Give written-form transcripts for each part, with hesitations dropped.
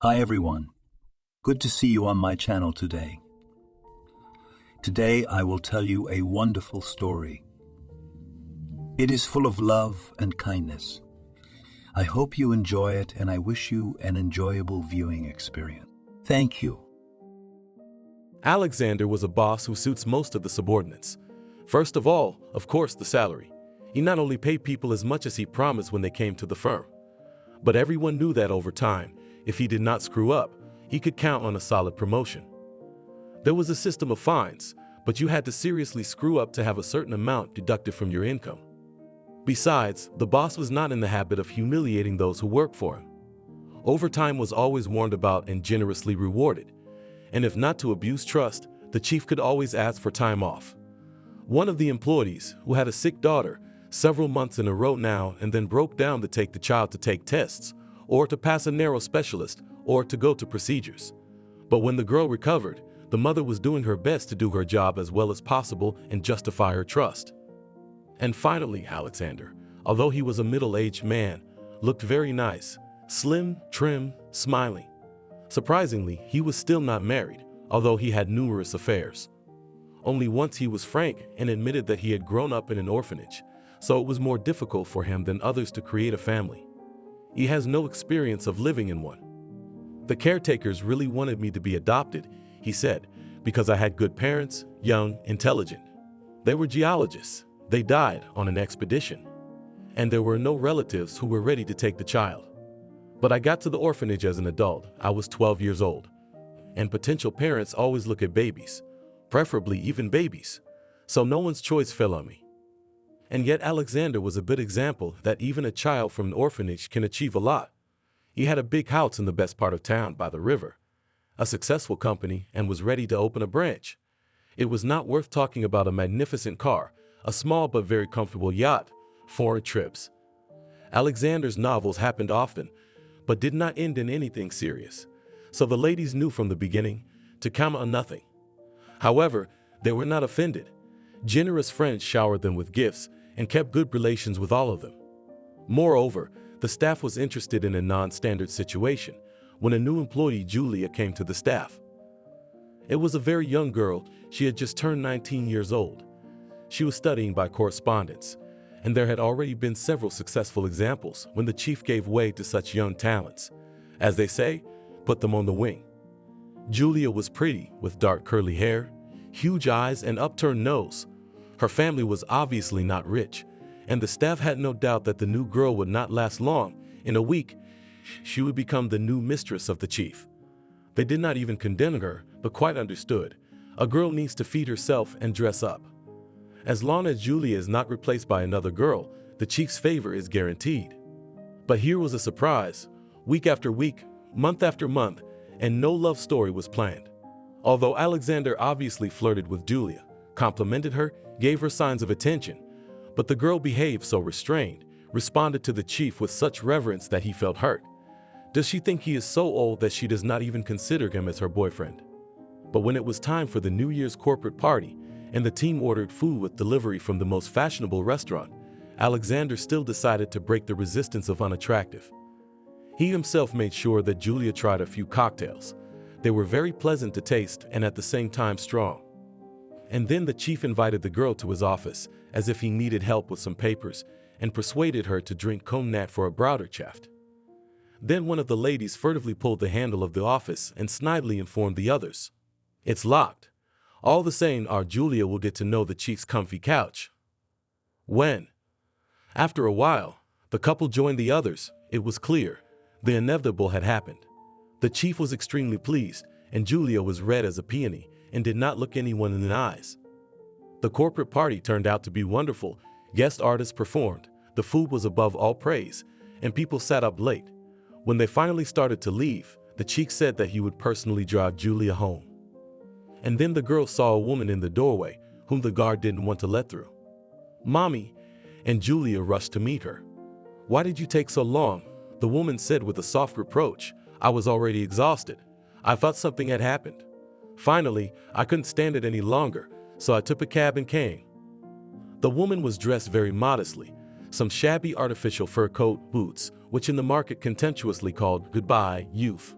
Hi everyone, good to see you on my channel today. Today I will tell you a wonderful story. It is full of love and kindness. I hope you enjoy it and I wish you an enjoyable viewing experience. Thank you. Alexander was a boss who suits most of the subordinates. First of all, of course, the salary. He not only paid people as much as he promised when they came to the firm, but everyone knew that over time, if he did not screw up, he could count on a solid promotion. There was a system of fines, but you had to seriously screw up to have a certain amount deducted from your income. Besides, the boss was not in the habit of humiliating those who worked for him. Overtime was always warned about and generously rewarded, and if not to abuse trust, the chief could always ask for time off. One of the employees, who had a sick daughter, several months in a row now and then broke down to take the child to take tests, or to pass a narrow specialist, or to go to procedures. But when the girl recovered, the mother was doing her best to do her job as well as possible and justify her trust. And finally, Alexander, although he was a middle-aged man, looked very nice, slim, trim, smiling. Surprisingly, he was still not married, although he had numerous affairs. Only once he was frank and admitted that he had grown up in an orphanage, so it was more difficult for him than others to create a family. He has no experience of living in one. The caretakers really wanted me to be adopted, he said, because I had good parents, young, intelligent. They were geologists. They died on an expedition. And there were no relatives who were ready to take the child. But I got to the orphanage as an adult. I was 12 years old. And potential parents always look at babies, preferably even babies. So no one's choice fell on me. And yet Alexander was a good example that even a child from an orphanage can achieve a lot. He had a big house in the best part of town by the river, a successful company, and was ready to open a branch. It was not worth talking about a magnificent car, a small but very comfortable yacht, foreign trips. Alexander's novels happened often, but did not end in anything serious. So the ladies knew from the beginning to count on nothing. However, they were not offended. Generous friends showered them with gifts and kept good relations with all of them. Moreover, the staff was interested in a non-standard situation when a new employee, Julia, came to the staff. It was a very young girl. She had just turned 19 years old. She was studying by correspondence, and there had already been several successful examples when the chief gave way to such young talents. As they say, put them on the wing. Julia was pretty, with dark curly hair, huge eyes, and upturned nose. Her family was obviously not rich, and the staff had no doubt that the new girl would not last long. In a week, she would become the new mistress of the chief. They did not even condemn her, but quite understood. A girl needs to feed herself and dress up. As long as Julia is not replaced by another girl, the chief's favor is guaranteed. But here was a surprise. Week after week, month after month, and no love story was planned. Although Alexander obviously flirted with Julia, complimented her, gave her signs of attention, but the girl behaved so restrained, responded to the chief with such reverence that he felt hurt. Does she think he is so old that she does not even consider him as her boyfriend? But when it was time for the New Year's corporate party, and the team ordered food with delivery from the most fashionable restaurant, Alexander still decided to break the resistance of unattractive. He himself made sure that Julia tried a few cocktails. They were very pleasant to taste and at the same time strong. And then the chief invited the girl to his office as if he needed help with some papers and persuaded her to drink cognac for a Brauderchaft. Then one of the ladies furtively pulled the handle of the office and snidely informed the others, "It's locked. All the same, our Julia will get to know the chief's comfy couch." When, after a while, the couple joined the others, it was clear the inevitable had happened. The chief was extremely pleased, and Julia was red as a peony and did not look anyone in the eyes. The corporate party turned out to be wonderful. Guest artists performed, the food was above all praise, and people sat up late. When they finally started to leave, the chief said that he would personally drive Julia home. And then the girl saw a woman in the doorway whom the guard didn't want to let through. "Mommy," and Julia rushed to meet her. "Why did you take so long?" the woman said with a soft reproach. "I was already exhausted. I thought something had happened. Finally, I couldn't stand it any longer, so I took a cab and came." The woman was dressed very modestly, some shabby artificial fur coat, boots, which in the market contemptuously called "goodbye, youth."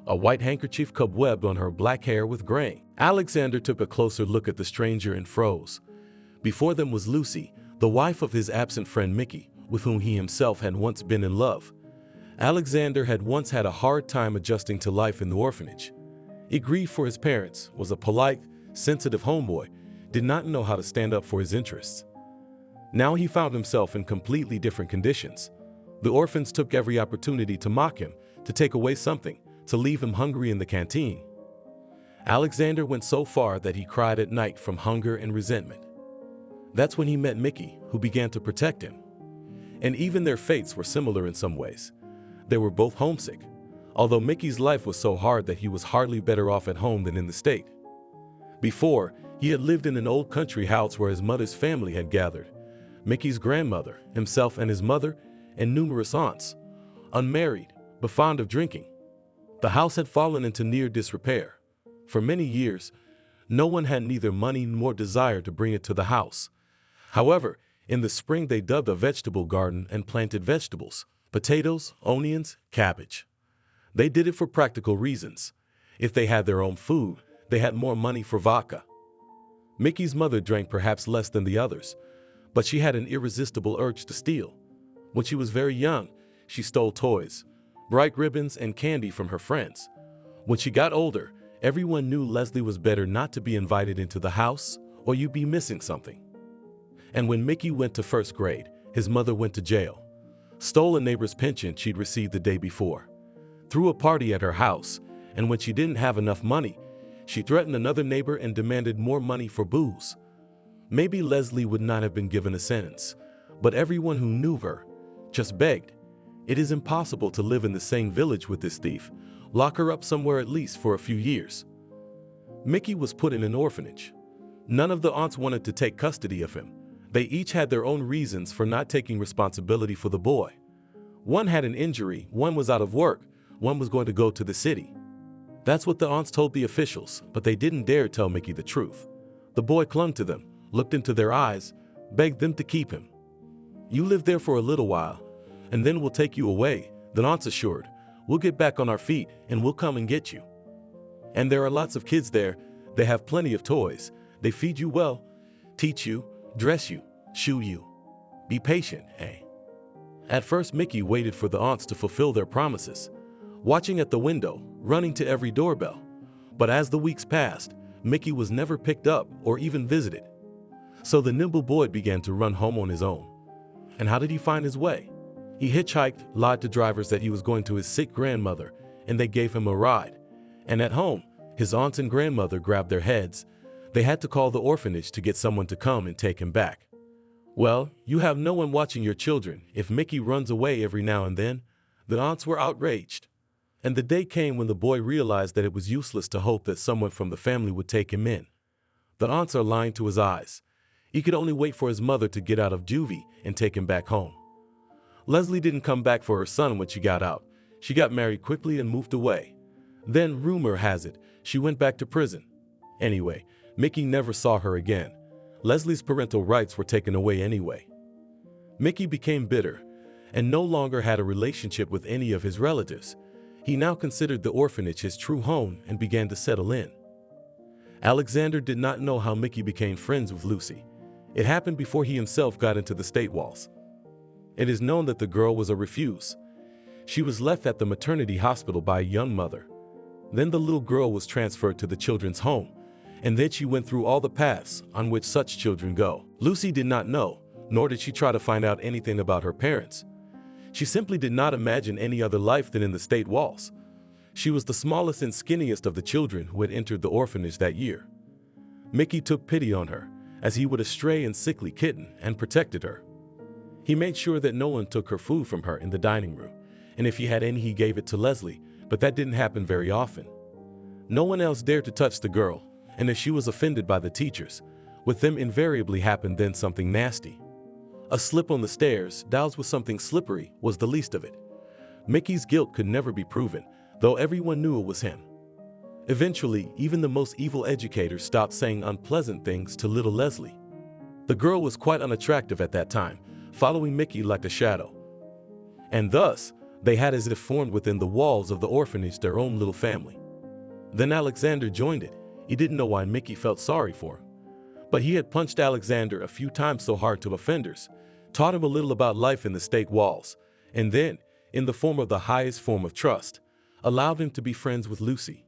a white handkerchief cobwebbed on her black hair with graying. Alexander took a closer look at the stranger and froze. Before them was Lucy, the wife of his absent friend Mickey, with whom he himself had once been in love. Alexander had once had a hard time adjusting to life in the orphanage. He grieved for his parents, was a polite, sensitive homeboy, did not know how to stand up for his interests. Now he found himself in completely different conditions. The orphans took every opportunity to mock him, to take away something, to leave him hungry in the canteen. Alexander went so far that he cried at night from hunger and resentment. That's when he met Mickey, who began to protect him. And even their fates were similar in some ways. They were both homesick, although Mickey's life was so hard that he was hardly better off at home than in the state. Before, he had lived in an old country house where his mother's family had gathered. Mickey's grandmother, himself and his mother, and numerous aunts, unmarried, but fond of drinking. The house had fallen into near disrepair. For many years, no one had neither money nor desire to bring it to the house. However, in the spring they dug a vegetable garden and planted vegetables, potatoes, onions, cabbage. They did it for practical reasons. If they had their own food, they had more money for vodka. Mickey's mother drank perhaps less than the others, but she had an irresistible urge to steal. When she was very young, she stole toys, bright ribbons, and candy from her friends. When she got older, everyone knew Leslie was better not to be invited into the house, or you'd be missing something. And when Mickey went to first grade, his mother went to jail, stole a neighbor's pension she'd received the day before, threw a party at her house, and when she didn't have enough money, she threatened another neighbor and demanded more money for booze. Maybe Leslie would not have been given a sentence, but everyone who knew her just begged. It is impossible to live in the same village with this thief. Lock her up somewhere at least for a few years. Mickey was put in an orphanage. None of the aunts wanted to take custody of him. They each had their own reasons for not taking responsibility for the boy. One had an injury, one was out of work, one was going to go to the city. That's what the aunts told the officials, but they didn't dare tell Mickey the truth. The boy clung to them, looked into their eyes, begged them to keep him. You live there for a little while, and then we'll take you away, the aunts assured. We'll get back on our feet, and we'll come and get you. And there are lots of kids there. They have plenty of toys. They feed you well, teach you, dress you, shoe you. Be patient, eh? At first, Mickey waited for the aunts to fulfill their promises, watching at the window, running to every doorbell. But as the weeks passed, Mickey was never picked up or even visited. So the nimble boy began to run home on his own. And how did he find his way? He hitchhiked, lied to drivers that he was going to his sick grandmother, and they gave him a ride. And at home, his aunts and grandmother grabbed their heads. They had to call the orphanage to get someone to come and take him back. Well, you have no one watching your children if Mickey runs away every now and then. The aunts were outraged. And the day came when the boy realized that it was useless to hope that someone from the family would take him in. The aunts are lying to his eyes. He could only wait for his mother to get out of juvie and take him back home. Leslie didn't come back for her son when she got out. She got married quickly and moved away. Then, rumor has it, she went back to prison. Anyway, Mickey never saw her again. Leslie's parental rights were taken away anyway. Mickey became bitter and no longer had a relationship with any of his relatives. He now considered the orphanage his true home and began to settle in. Alexander did not know how Mickey became friends with Lucy. It happened before he himself got into the state walls. It is known that the girl was a refuse. She was left at the maternity hospital by a young mother. Then the little girl was transferred to the children's home, and then she went through all the paths on which such children go. Lucy did not know, nor did she try to find out anything about her parents. She simply did not imagine any other life than in the state walls. She was the smallest and skinniest of the children who had entered the orphanage that year. Mickey took pity on her, as he would a stray and sickly kitten, and protected her. He made sure that no one took her food from her in the dining room, and if he had any he gave it to Leslie, but that didn't happen very often. No one else dared to touch the girl, and if she was offended by the teachers, with them invariably happened then something nasty. A slip on the stairs, doused with something slippery, was the least of it. Mickey's guilt could never be proven, though everyone knew it was him. Eventually, even the most evil educators stopped saying unpleasant things to little Leslie. The girl was quite unattractive at that time, following Mickey like a shadow. And thus, They had as if formed within the walls of the orphanage their own little family. Then Alexander joined it. He didn't know why Mickey felt sorry for him. But he had punched Alexander a few times so hard to offenders, taught him a little about life in the stake walls, and then, in the form of the highest form of trust, allowed him to be friends with Lucy.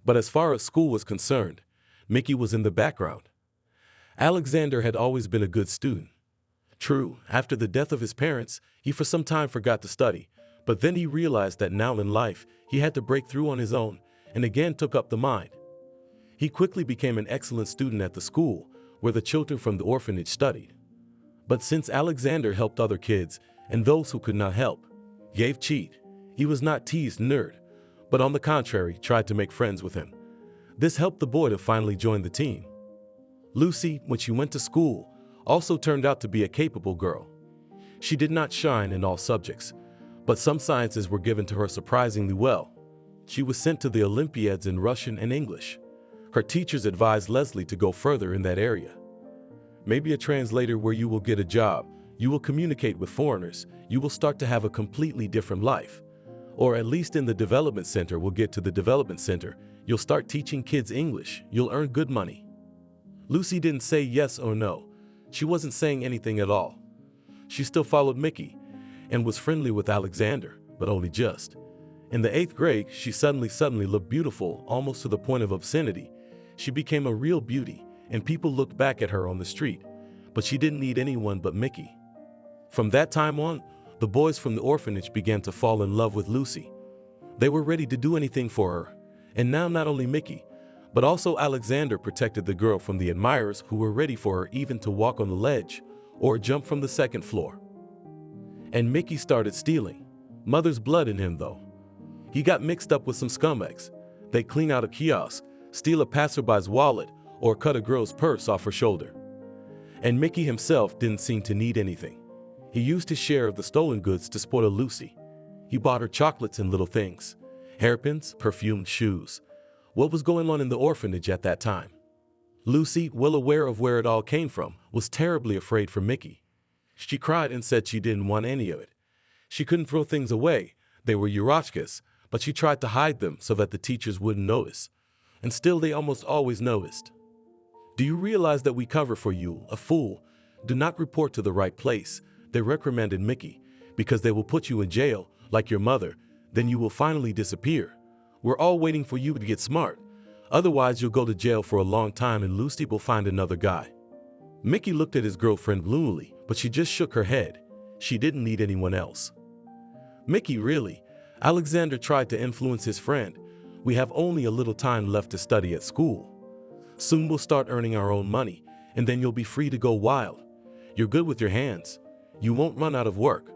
But as far as school was concerned, Mickey was in the background. Alexander had always been a good student. True, after the death of his parents, he for some time forgot to study, but then he realized that now in life he had to break through on his own, and again took up the mind. He quickly became an excellent student at the school where the children from the orphanage studied. But since Alexander helped other kids and those who could not help, gave cheat, he was not teased nerd, but on the contrary tried to make friends with him. This helped the boy to finally join the team. Lucy, when she went to school, also turned out to be a capable girl. She did not shine in all subjects, but some sciences were given to her surprisingly well. She was sent to the Olympiads in Russian and English. Her teachers advised Leslie to go further in that area. Maybe a translator where you will get a job, you will communicate with foreigners, you will start to have a completely different life. Or at least in the development center, we'll get to the development center, you'll start teaching kids English, you'll earn good money. Lucy didn't say yes or no. She wasn't saying anything at all. She still followed Mickey and was friendly with Alexander, but only just. In the 8th grade, she suddenly looked beautiful, almost to the point of obscenity. She became a real beauty, and people looked back at her on the street, but she didn't need anyone but Mickey. From that time on, the boys from the orphanage began to fall in love with Lucy. They were ready to do anything for her, and now not only Mickey, but also Alexander protected the girl from the admirers who were ready for her even to walk on the ledge or jump from the 2nd floor. And Mickey started stealing. Mother's blood in him, though. He got mixed up with some scumbags. They clean out a kiosk, steal a passerby's wallet, or cut a girl's purse off her shoulder. And Mickey himself didn't seem to need anything. He used his share of the stolen goods to spoil Lucy. He bought her chocolates and little things, hairpins, perfumed shoes. What was going on in the orphanage at that time? Lucy, well aware of where it all came from, was terribly afraid for Mickey. She cried and said she didn't want any of it. She couldn't throw things away. They were Yurachkas, but she tried to hide them so that the teachers wouldn't notice. And still they almost always noticed. Do you realize that we cover for you, a fool? Do not report to the right place. They reprimanded Mickey, because they will put you in jail, like your mother. Then you will finally disappear. We're all waiting for you to get smart. Otherwise, you'll go to jail for a long time and Lucy will find another guy. Mickey looked at his girlfriend gloomily, but she just shook her head. She didn't need anyone else. Mickey, really? Alexander tried to influence his friend. We have only a little time left to study at school. Soon we'll start earning our own money, and then you'll be free to go wild. You're good with your hands. You won't run out of work.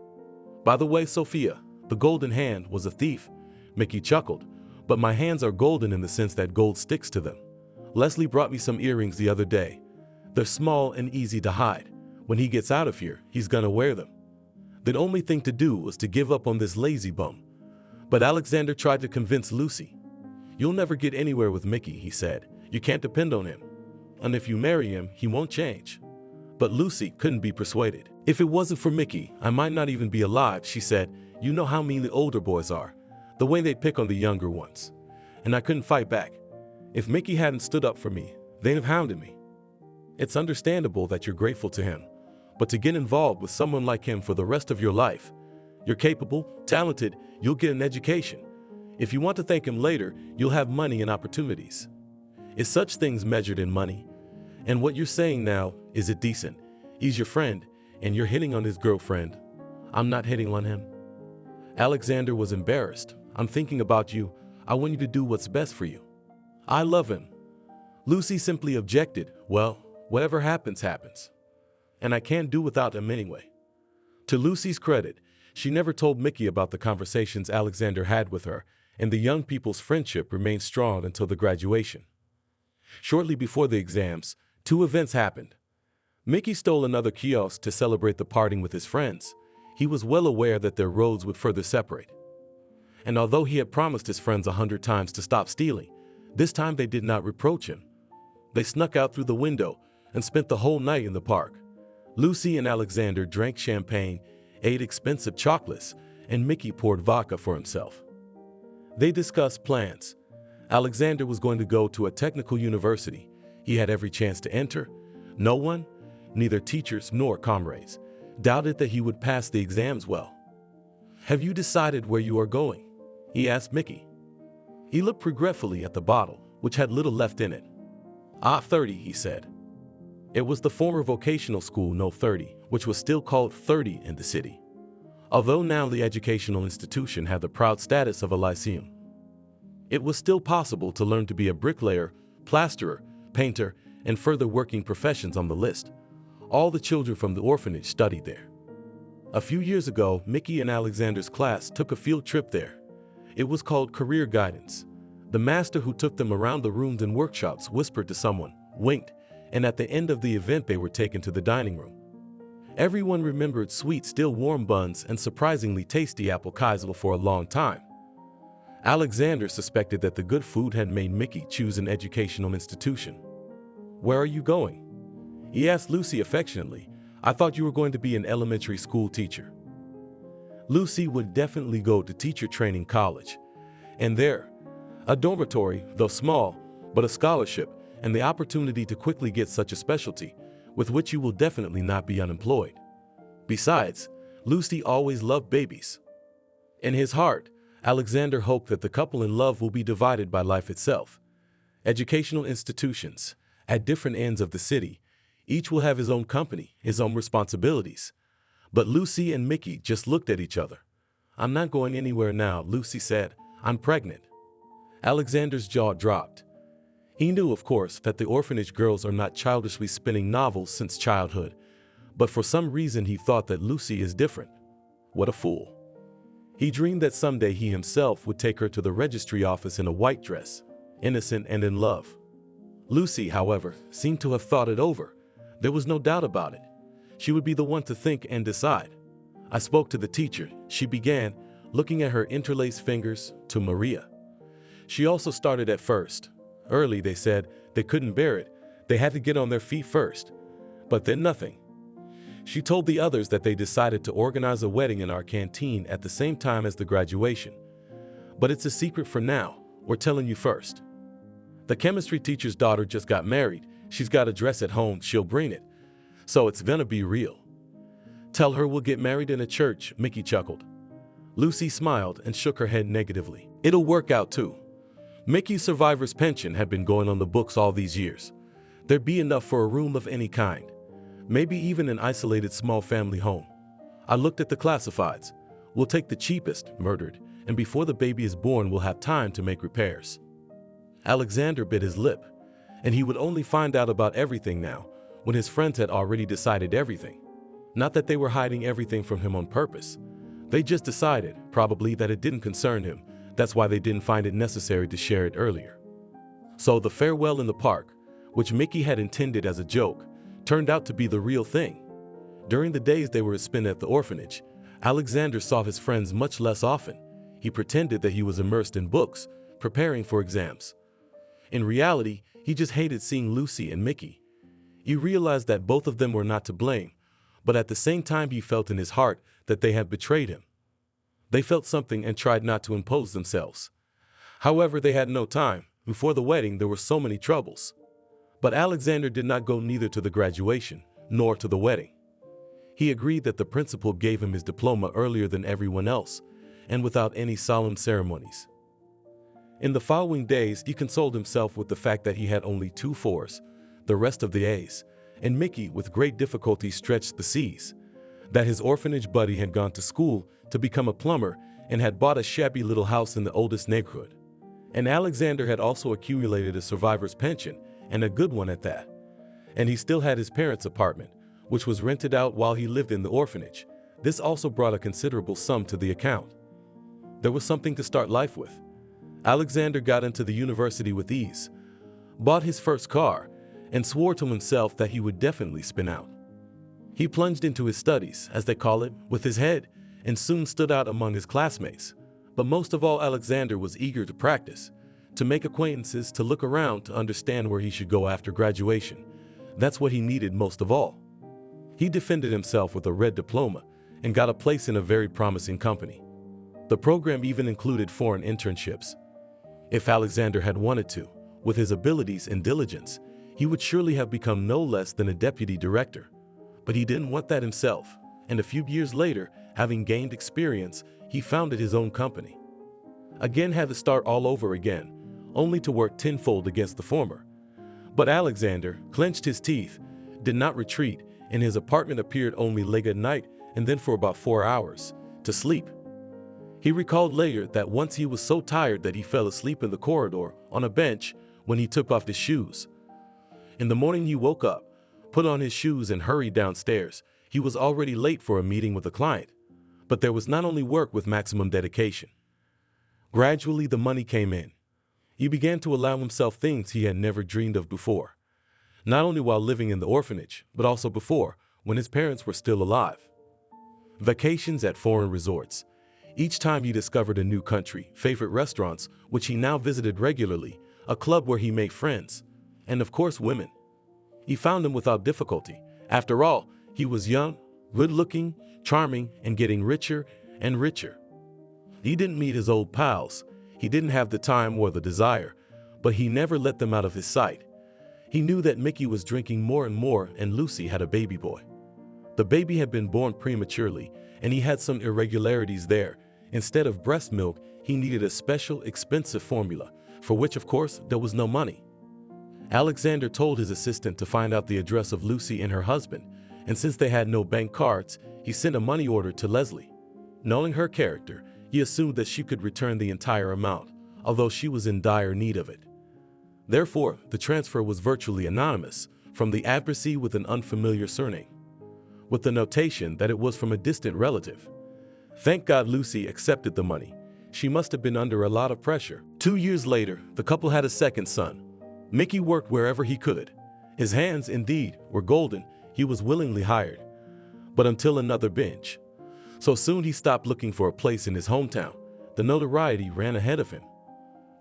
By the way, Sophia, the golden hand was a thief. Mickey chuckled. But my hands are golden in the sense that gold sticks to them. Leslie brought me some earrings the other day. They're small and easy to hide. When he gets out of here, he's gonna wear them. The only thing to do was to give up on this lazy bum. But Alexander tried to convince Lucy. You'll never get anywhere with Mickey, he said. You can't depend on him. And if you marry him, he won't change. But Lucy couldn't be persuaded. If it wasn't for Mickey, I might not even be alive, she said. You know how mean the older boys are. The way they pick on the younger ones. And I couldn't fight back. If Mickey hadn't stood up for me, they'd have hounded me. It's understandable that you're grateful to him, but to get involved with someone like him for the rest of your life, you're capable, talented, you'll get an education. If you want to thank him later, you'll have money and opportunities. Is such things measured in money? And what you're saying now, is it decent? He's your friend, and you're hitting on his girlfriend. I'm not hitting on him. Alexander was embarrassed. I'm thinking about you. I want you to do what's best for you. I love him. Lucy simply objected. Well, whatever happens, happens. And I can't do without him anyway. To Lucy's credit, she never told Mickey about the conversations Alexander had with her, and the young people's friendship remained strong until the graduation. Shortly before the exams, 2 events happened. Mickey stole another kiosk to celebrate the parting with his friends. He was well aware that their roads would further separate. And although he had promised his friends 100 times to stop stealing, this time they did not reproach him. They snuck out through the window and spent the whole night in the park. Lucy and Alexander drank champagne, ate expensive chocolates, and Mickey poured vodka for himself. They discussed plans. Alexander was going to go to a technical university. He had every chance to enter. No one, neither teachers nor comrades, doubted that he would pass the exams well. "Have you decided where you are going?" he asked Mickey. He looked regretfully at the bottle, which had little left in it. 30, he said. It was the former vocational school No 30, which was still called 30 in the city, although now the educational institution had the proud status of a lyceum. It was still possible to learn to be a bricklayer, plasterer, painter, and further working professions on the list. All the children from the orphanage studied there. A few years ago, Mickey and Alexander's class took a field trip there. It was called Career Guidance. The master who took them around the rooms and workshops whispered to someone, winked, and at the end of the event they were taken to the dining room. Everyone remembered sweet, still warm buns and surprisingly tasty apple kaisel for a long time. Alexander suspected that the good food had made Mickey choose an educational institution. "Where are you going?" he asked Lucy affectionately. "I thought you were going to be an elementary school teacher." Lucy would definitely go to teacher training college. And there, a dormitory, though small, but a scholarship, and the opportunity to quickly get such a specialty, with which you will definitely not be unemployed. Besides, Lucy always loved babies. In his heart, Alexander hoped that the couple in love will be divided by life itself. Educational institutions, at different ends of the city, each will have his own company, his own responsibilities. But Lucy and Mickey just looked at each other. "I'm not going anywhere now," Lucy said. "I'm pregnant." Alexander's jaw dropped. He knew, of course, that the orphanage girls are not childishly spinning novels since childhood, but for some reason he thought that Lucy is different. What a fool. He dreamed that someday he himself would take her to the registry office in a white dress, innocent and in love. Lucy, however, seemed to have thought it over. There was no doubt about it. She would be the one to think and decide. "I spoke to the teacher," she began, looking at her interlaced fingers, to Maria. She also started at first. Early, they said, they couldn't bear it. They had to get on their feet first. But then nothing. She told the others that they decided to organize a wedding in our canteen at the same time as the graduation. "But it's a secret for now. We're telling you first. The chemistry teacher's daughter just got married. She's got a dress at home. She'll bring it. So it's gonna be real." "Tell her we'll get married in a church," Mickey chuckled. Lucy smiled and shook her head negatively. "It'll work out too. Mickey's survivor's pension had been going on the books all these years. There'd be enough for a room of any kind. Maybe even an isolated small family home. I looked at the classifieds. We'll take the cheapest, murdered, and before the baby is born we'll have time to make repairs." Alexander bit his lip, and he would only find out about everything now, when his friends had already decided everything. Not that they were hiding everything from him on purpose. They just decided, probably, that it didn't concern him. That's why they didn't find it necessary to share it earlier. So the farewell in the park, which Mickey had intended as a joke, turned out to be the real thing. During the days they were to spend at the orphanage, Alexander saw his friends much less often. He pretended that he was immersed in books, preparing for exams. In reality, he just hated seeing Lucy and Mickey. He realized that both of them were not to blame, but at the same time he felt in his heart that they had betrayed him. They felt something and tried not to impose themselves. However, they had no time. Before the wedding, there were so many troubles. But Alexander did not go neither to the graduation, nor to the wedding. He agreed that the principal gave him his diploma earlier than everyone else, and without any solemn ceremonies. In the following days, he consoled himself with the fact that he had only 2 4s, the rest of the A's, and Mickey with great difficulty stretched the C's. That his orphanage buddy had gone to school to become a plumber and had bought a shabby little house in the oldest neighborhood. And Alexander had also accumulated a survivor's pension, and a good one at that. And he still had his parents' apartment, which was rented out while he lived in the orphanage. This also brought a considerable sum to the account. There was something to start life with. Alexander got into the university with ease, bought his first car, and swore to himself that he would definitely spin out. He plunged into his studies, as they call it, with his head, and soon stood out among his classmates. But most of all, Alexander was eager to practice, to make acquaintances, to look around, to understand where he should go after graduation. That's what he needed most of all. He defended himself with a red diploma and got a place in a very promising company. The program even included foreign internships. If Alexander had wanted to, with his abilities and diligence, he would surely have become no less than a deputy director. But he didn't want that himself, and a few years later, having gained experience, he founded his own company. Again had to start all over again, only to work tenfold against the former. But Alexander clenched his teeth, did not retreat, and his apartment appeared only late at night and then for about 4 hours, to sleep. He recalled later that once he was so tired that he fell asleep in the corridor on a bench when he took off his shoes. In the morning he woke up, put on his shoes and hurried downstairs. He was already late for a meeting with a client. But there was not only work with maximum dedication. Gradually the money came in. He began to allow himself things he had never dreamed of before. Not only while living in the orphanage, but also before, when his parents were still alive. Vacations at foreign resorts. Each time he discovered a new country, favorite restaurants, which he now visited regularly, a club where he made friends, and of course women. He found them without difficulty. After all, he was young, good-looking, charming, and getting richer and richer. He didn't meet his old pals. He didn't have the time or the desire, but he never let them out of his sight. He knew that Mickey was drinking more and more, and Lucy had a baby boy. The baby had been born prematurely, and he had some irregularities there. Instead of breast milk, he needed a special, expensive formula, for which, of course, there was no money. Alexander told his assistant to find out the address of Lucy and her husband, and since they had no bank cards, he sent a money order to Leslie. Knowing her character, he assumed that she could return the entire amount, although she was in dire need of it. Therefore, the transfer was virtually anonymous, from the addressee with an unfamiliar surname, with the notation that it was from a distant relative. Thank God Lucy accepted the money. She must have been under a lot of pressure. 2 years later, the couple had a second son. Mickey worked wherever he could. His hands, indeed, were golden. He was willingly hired. But until another binge. So soon he stopped looking for a place in his hometown. The notoriety ran ahead of him.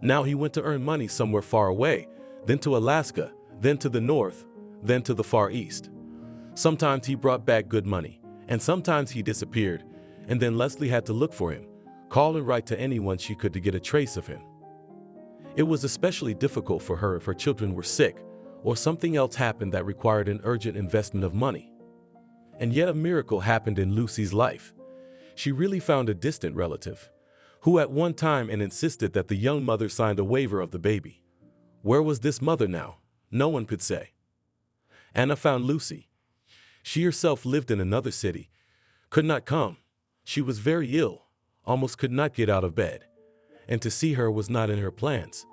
Now he went to earn money somewhere far away, then to Alaska, then to the north, then to the Far East. Sometimes he brought back good money, and sometimes he disappeared, and then Leslie had to look for him, call and write to anyone she could to get a trace of him. It was especially difficult for her if her children were sick, or something else happened that required an urgent investment of money. And yet a miracle happened in Lucy's life. She really found a distant relative, who at one time and insisted that the young mother signed a waiver of the baby. Where was this mother now? No one could say. Anna found Lucy. She herself lived in another city, could not come. She was very ill, almost could not get out of bed, and to see her was not in her plans.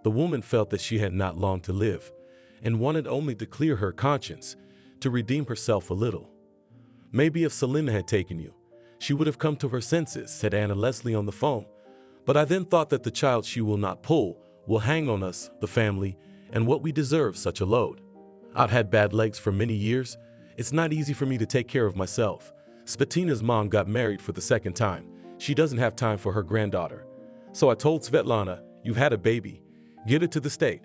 The woman felt that she had not long to live, and wanted only to clear her conscience, to redeem herself a little. Maybe if Selena had taken you, she would have come to her senses, said Anna Leslie on the phone. But I then thought that the child she will not pull will hang on us, the family, and what we deserve such a load. I've had bad legs for many years. It's not easy for me to take care of myself. Svetina's mom got married for the second time. She doesn't have time for her granddaughter. So I told Svetlana, you've had a baby. Get it to the state.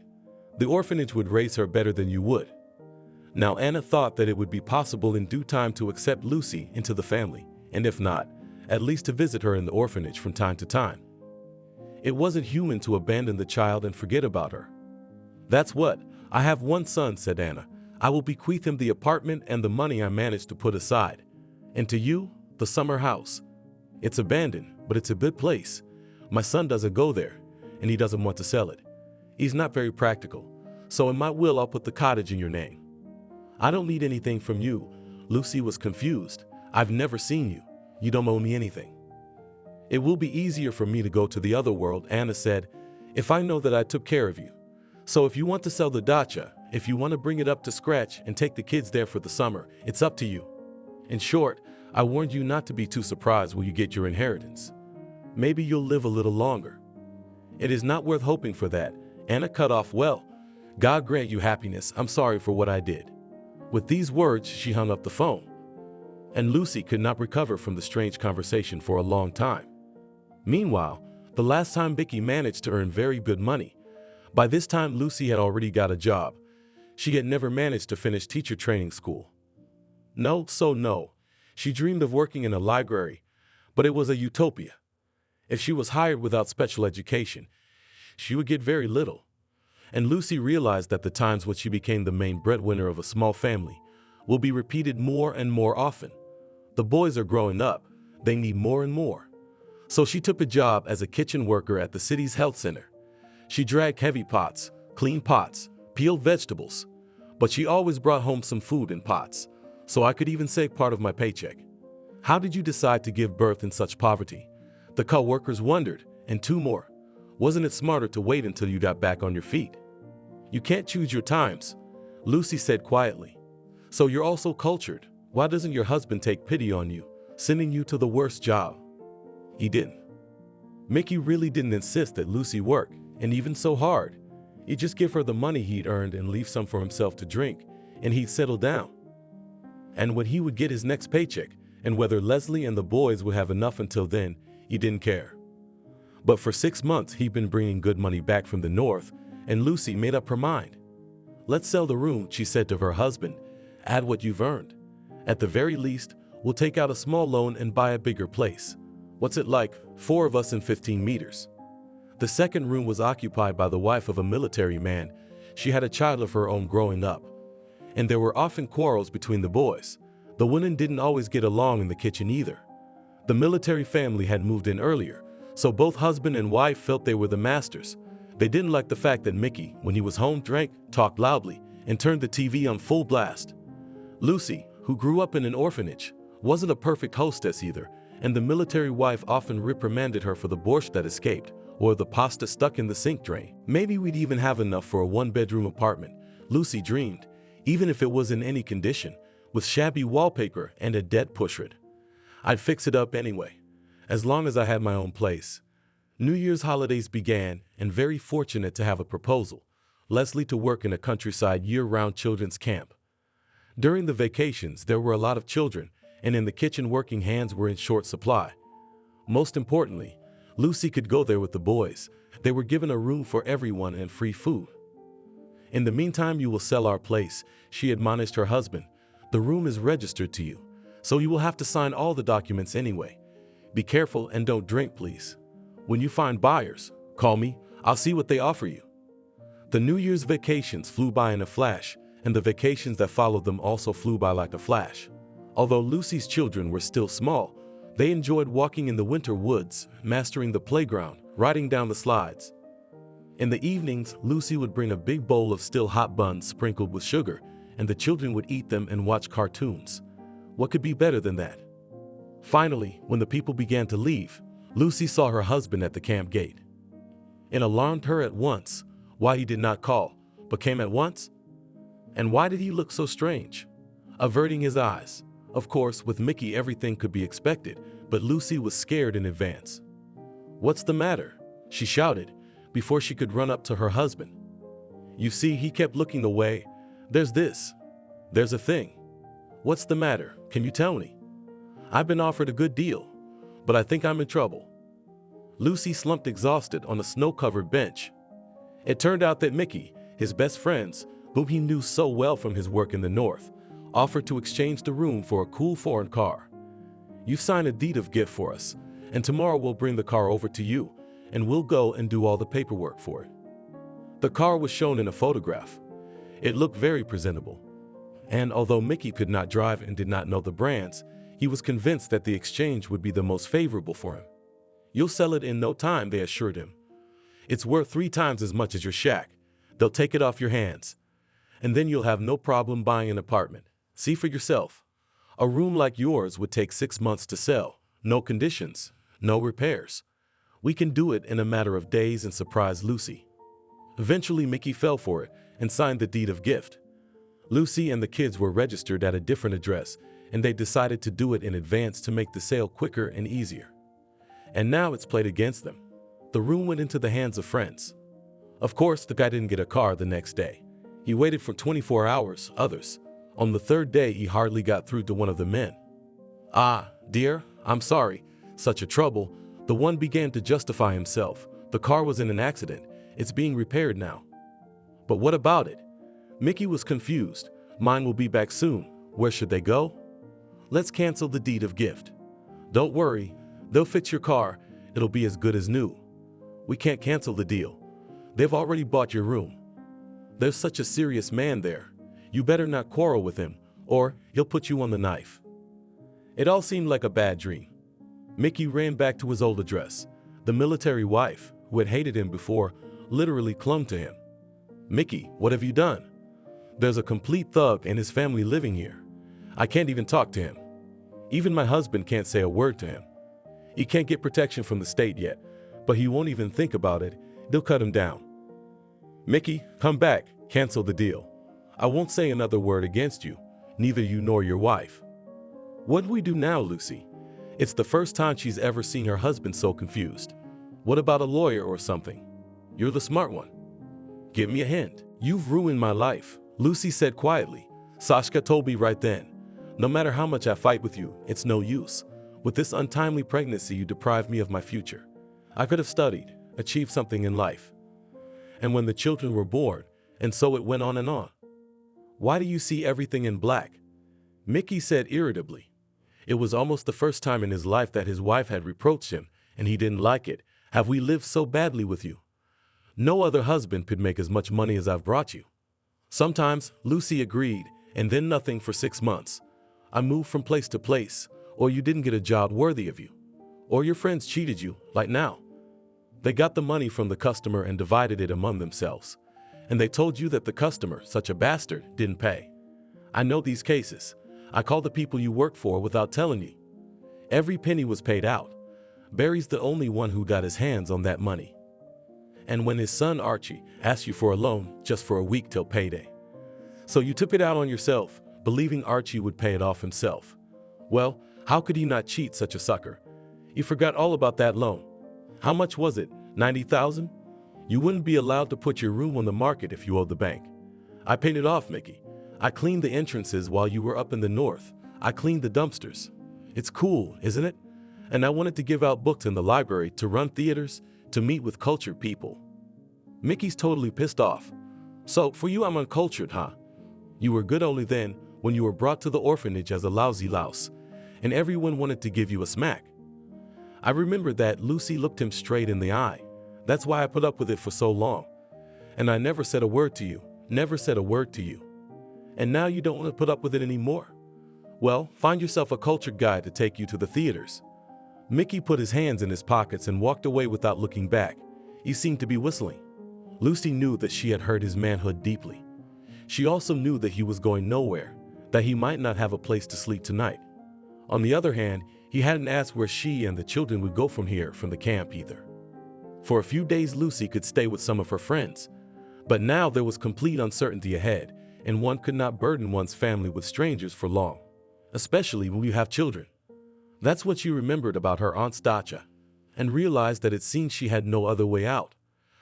The orphanage would raise her better than you would. Now Anna thought that it would be possible in due time to accept Lucy into the family, and if not, at least to visit her in the orphanage from time to time. It wasn't human to abandon the child and forget about her. That's what. I have one son, said Anna. I will bequeath him the apartment and the money I managed to put aside. And to you, the summer house. It's abandoned, but it's a good place. My son doesn't go there, and he doesn't want to sell it. He's not very practical, so in my will I'll put the cottage in your name. I don't need anything from you. Lucy was confused. I've never seen you. You don't owe me anything. It will be easier for me to go to the other world, Anna said, if I know that I took care of you. So if you want to sell the dacha, if you want to bring it up to scratch and take the kids there for the summer, it's up to you. In short, I warned you not to be too surprised when you get your inheritance. Maybe you'll live a little longer. It is not worth hoping for that. Anna cut off, well, God grant you happiness. I'm sorry for what I did. With these words, she hung up the phone. And Lucy could not recover from the strange conversation for a long time. Meanwhile, the last time Vicky managed to earn very good money. By this time, Lucy had already got a job. She had never managed to finish teacher training school. No. She dreamed of working in a library, but it was a utopia. If she was hired without special education, she would get very little. And Lucy realized that the times when she became the main breadwinner of a small family will be repeated more and more often. The boys are growing up. They need more and more. So she took a job as a kitchen worker at the city's health center. She dragged heavy pots, cleaned pots, peeled vegetables, but she always brought home some food in pots, so I could even save part of my paycheck. How did you decide to give birth in such poverty? The co-workers wondered, and two more. Wasn't it smarter to wait until you got back on your feet? You can't choose your times, Lucy said quietly. So you're also cultured. Why doesn't your husband take pity on you, sending you to the worst job? He didn't. Mickey really didn't insist that Lucy work, and even so hard. He'd just give her the money he'd earned and leave some for himself to drink, and he'd settle down. And when he would get his next paycheck, and whether Leslie and the boys would have enough until then, he didn't care. But for 6 months, he'd been bringing good money back from the north, and Lucy made up her mind. Let's sell the room, she said to her husband. Add what you've earned. At the very least, we'll take out a small loan and buy a bigger place. What's it like, 4 of us in 15 meters? The second room was occupied by the wife of a military man. She had a child of her own growing up. And there were often quarrels between the boys. The women didn't always get along in the kitchen either. The military family had moved in earlier, so both husband and wife felt they were the masters. They didn't like the fact that Mickey, when he was home, drank, talked loudly, and turned the TV on full blast. Lucy, who grew up in an orphanage, wasn't a perfect hostess either, and the military wife often reprimanded her for the borscht that escaped, or the pasta stuck in the sink drain. Maybe we'd even have enough for a one-bedroom apartment, Lucy dreamed, even if it was in any condition, with shabby wallpaper and a dead pushwood. I'd fix it up anyway, as long as I had my own place. New Year's holidays began, and very fortunate to have a proposal, Leslie to work in a countryside year-round children's camp. During the vacations, there were a lot of children, and in the kitchen working hands were in short supply. Most importantly, Lucy could go there with the boys. They were given a room for everyone and free food. In the meantime, you will sell our place, she admonished her husband. The room is registered to you, so you will have to sign all the documents anyway. Be careful and don't drink, please. When you find buyers, call me. I'll see what they offer you. The New Year's vacations flew by in a flash, and the vacations that followed them also flew by like a flash. Although Lucy's children were still small, they enjoyed walking in the winter woods, mastering the playground, riding down the slides. In the evenings, Lucy would bring a big bowl of still hot buns sprinkled with sugar, and the children would eat them and watch cartoons. What could be better than that? Finally, when the people began to leave, Lucy saw her husband at the camp gate. It alarmed her at once why he did not call, but came at once. And why did he look so strange? Averting his eyes. Of course, with Mickey everything could be expected, but Lucy was scared in advance. What's the matter? She shouted, before she could run up to her husband. You see, he kept looking away. There's a thing. What's the matter? Can you tell me? I've been offered a good deal, but I think I'm in trouble. Lucy slumped exhausted on a snow-covered bench. It turned out that Mickey, his best friends, whom he knew so well from his work in the north, offered to exchange the room for a cool foreign car. You've signed a deed of gift for us, and tomorrow we'll bring the car over to you, and we'll go and do all the paperwork for it. The car was shown in a photograph. It looked very presentable. And although Mickey could not drive and did not know the brands, he was convinced that the exchange would be the most favorable for him. You'll sell it in no time, they assured him. It's worth 3 times as much as your shack. They'll take it off your hands. And then you'll have no problem buying an apartment. See for yourself. A room like yours would take 6 months to sell. No conditions, no repairs. We can do it in a matter of days and surprise Lucy. Eventually, Mickey fell for it and signed the deed of gift. Lucy and the kids were registered at a different address, and they decided to do it in advance to make the sale quicker and easier. And now it's played against them. The room went into the hands of friends. Of course, the guy didn't get a car the next day. He waited for 24 hours, others. On the 3rd day, he hardly got through to one of the men. Ah, dear, I'm sorry. Such a trouble. The one began to justify himself. The car was in an accident. It's being repaired now. But what about it? Mickey was confused. Mine will be back soon. Where should they go? Let's cancel the deed of gift. Don't worry. They'll fix your car, it'll be as good as new. We can't cancel the deal. They've already bought your room. There's such a serious man there. You better not quarrel with him, or he'll put you on the knife." It all seemed like a bad dream. Mickey ran back to his old address. The military wife, who had hated him before, literally clung to him. "Mickey, what have you done? There's a complete thug and his family living here. I can't even talk to him. Even my husband can't say a word to him. He can't get protection from the state yet, but he won't even think about it. They'll cut him down. Mickey, come back, cancel the deal. I won't say another word against you, neither you nor your wife." "What do we do now, Lucy?" It's the first time she's ever seen her husband so confused. "What about a lawyer or something? You're the smart one. Give me a hint." "You've ruined my life," Lucy said quietly. "Sashka told me right then. No matter how much I fight with you, it's no use. With this untimely pregnancy, you deprived me of my future. I could have studied, achieved something in life. And when the children were born, and so it went on and on. Why do you see everything in black?" Mickey said irritably. It was almost the first time in his life that his wife had reproached him, and he didn't like it. "Have we lived so badly with you? No other husband could make as much money as I've brought you." Sometimes Lucy agreed, and then nothing for 6 months. "I moved from place to place, or you didn't get a job worthy of you, or your friends cheated you, like now. They got the money from the customer and divided it among themselves. And they told you that the customer, such a bastard, didn't pay. I know these cases. I called the people you work for without telling you. Every penny was paid out. Barry's the only one who got his hands on that money. And when his son Archie asked you for a loan just for a week till payday. So you took it out on yourself, believing Archie would pay it off himself. Well, how could he not cheat such a sucker? You forgot all about that loan. How much was it? 90,000? You wouldn't be allowed to put your room on the market if you owed the bank. I paid it off, Mickey. I cleaned the entrances while you were up in the north. I cleaned the dumpsters. It's cool, isn't it? And I wanted to give out books in the library, to run theaters, to meet with cultured people." Mickey's totally pissed off. "So, for you I'm uncultured, huh? You were good only then, when you were brought to the orphanage as a lousy louse, and everyone wanted to give you a smack." I remember that. Lucy looked him straight in the eye. "That's why I put up with it for so long. And I never said a word to you, never said a word to you. And now you don't want to put up with it anymore? Well, find yourself a cultured guy to take you to the theaters." Mickey put his hands in his pockets and walked away without looking back. He seemed to be whistling. Lucy knew that she had hurt his manhood deeply. She also knew that he was going nowhere, that he might not have a place to sleep tonight. On the other hand, he hadn't asked where she and the children would go from here, from the camp either. For a few days Lucy could stay with some of her friends, but now there was complete uncertainty ahead, and one could not burden one's family with strangers for long, especially when you have children. That's what she remembered about her Aunt Stacha, and realized that it seemed she had no other way out.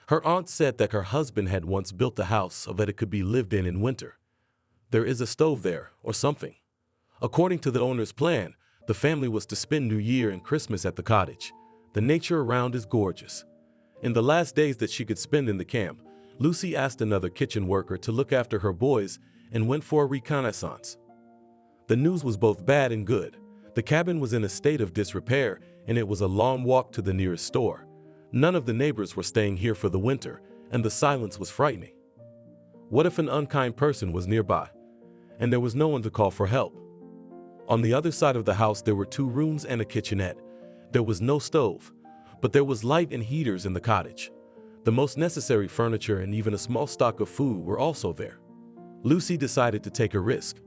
Her aunt said that her husband had once built the house so that it could be lived in winter. There is a stove there, or something. According to the owner's plan, the family was to spend New Year and Christmas at the cottage. The nature around is gorgeous. In the last days that she could spend in the camp, Lucy asked another kitchen worker to look after her boys and went for a reconnaissance. The news was both bad and good. The cabin was in a state of disrepair, and it was a long walk to the nearest store. None of the neighbors were staying here for the winter, and the silence was frightening. What if an unkind person was nearby, and there was no one to call for help? On the other side of the house there were 2 rooms and a kitchenette. There was no stove, but there was light and heaters in the cottage. The most necessary furniture and even a small stock of food were also there. Lucy decided to take a risk.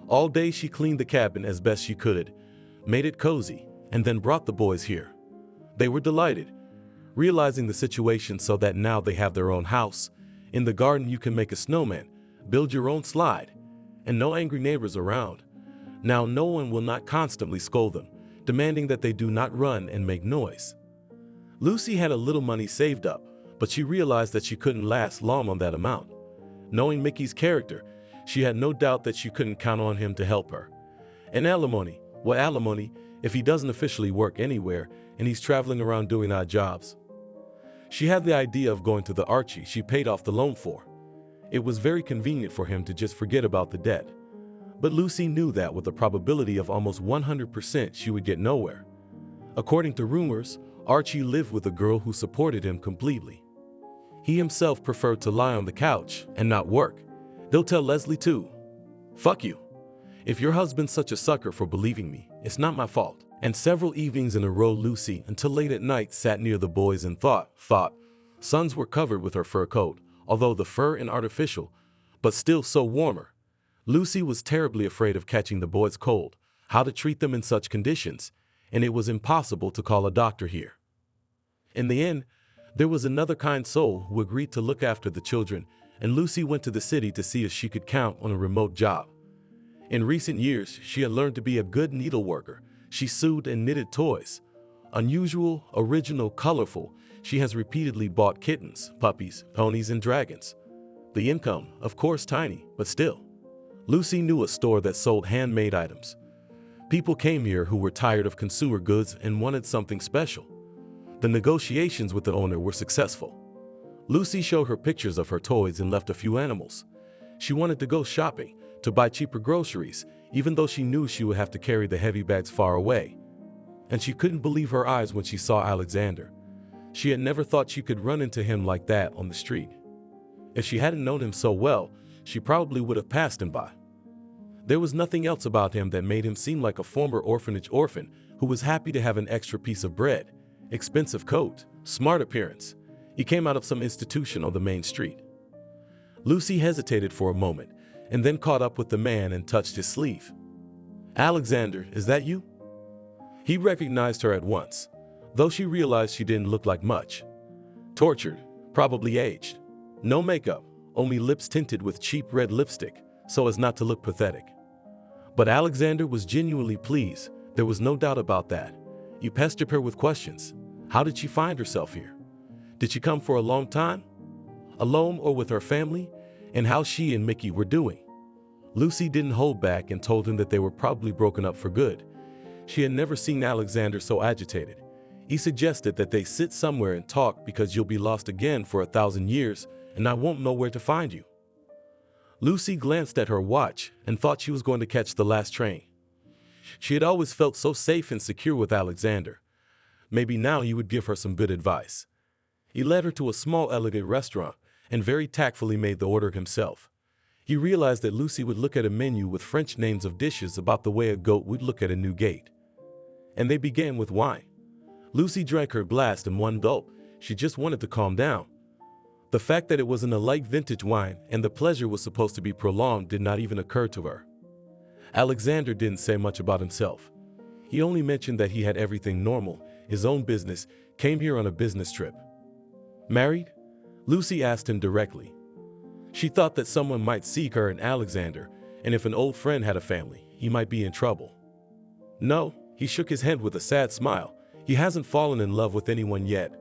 All day she cleaned the cabin as best she could, made it cozy, and then brought the boys here. They were delighted, realizing the situation, so that now they have their own house. In the garden you can make a snowman, build your own slide, and no angry neighbors around. Now no one will not constantly scold them, demanding that they do not run and make noise. Lucy had a little money saved up, but she realized that she couldn't last long on that amount. Knowing Mickey's character, she had no doubt that she couldn't count on him to help her. And alimony, what alimony if he doesn't officially work anywhere and he's traveling around doing odd jobs? She had the idea of going to the Archie she paid off the loan for. It was very convenient for him to just forget about the debt. But Lucy knew that with a probability of almost 100% she would get nowhere. According to rumors, Archie lived with a girl who supported him completely. He himself preferred to lie on the couch and not work. They'll tell Leslie too. Fuck you. If your husband's such a sucker for believing me, it's not my fault. And several evenings in a row, Lucy, until late at night, sat near the boys and thought. Sons were covered with her fur coat, although the fur and artificial, but still so warmer. Lucy was terribly afraid of catching the boys cold, how to treat them in such conditions, and it was impossible to call a doctor here. In the end, there was another kind soul who agreed to look after the children, and Lucy went to the city to see if she could count on a remote job. In recent years, she had learned to be a good needleworker. She sewed and knitted toys. Unusual, original, colorful, she has repeatedly bought kittens, puppies, ponies, and dragons. The income, of course, tiny, but still. Lucy knew a store that sold handmade items. People came here who were tired of consumer goods and wanted something special. The negotiations with the owner were successful. Lucy showed her pictures of her toys and left a few animals. She wanted to go shopping, to buy cheaper groceries, even though she knew she would have to carry the heavy bags far away. And she couldn't believe her eyes when she saw Alexander. She had never thought she could run into him like that on the street. If she hadn't known him so well, she probably would have passed him by. There was nothing else about him that made him seem like a former orphanage orphan who was happy to have an extra piece of bread, expensive coat, smart appearance. He came out of some institution on the main street. Lucy hesitated for a moment and then caught up with the man and touched his sleeve. "Alexander, is that you?" He recognized her at once, though she realized she didn't look like much. Tortured, probably aged. No makeup, only lips tinted with cheap red lipstick, so as not to look pathetic. But Alexander was genuinely pleased. There was no doubt about that. You pestered her with questions. How did she find herself here? Did she come for a long time? Alone or with her family? And how she and Mickey were doing? Lucy didn't hold back and told him that they were probably broken up for good. She had never seen Alexander so agitated. He suggested that they sit somewhere and talk because you'll be lost again for 1,000 years and I won't know where to find you. Lucy glanced at her watch and thought she was going to catch the last train. She had always felt so safe and secure with Alexander. Maybe now he would give her some good advice. He led her to a small, elegant restaurant and very tactfully made the order himself. He realized that Lucy would look at a menu with French names of dishes about the way a goat would look at a new gate. And they began with wine. Lucy drank her glass in one gulp. She just wanted to calm down. The fact that it wasn't a light vintage wine and the pleasure was supposed to be prolonged did not even occur to her. Alexander didn't say much about himself. He only mentioned that he had everything normal, his own business, came here on a business trip. Married? Lucy asked him directly. She thought that someone might seek her and Alexander, and if an old friend had a family, he might be in trouble. No, he shook his head with a sad smile. He hasn't fallen in love with anyone yet.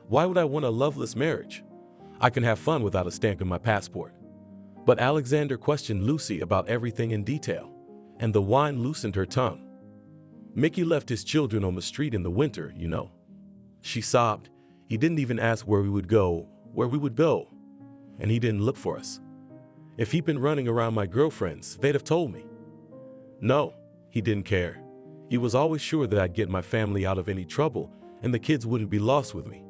Why would I want a loveless marriage? I can have fun without a stamp in my passport. But Alexander questioned Lucy about everything in detail, and the wine loosened her tongue. Mickey left his children on the street in the winter, you know. She sobbed. He didn't even ask where we would go, and he didn't look for us. If he'd been running around my girlfriends, they'd have told me. No, he didn't care. He was always sure that I'd get my family out of any trouble and the kids wouldn't be lost with me.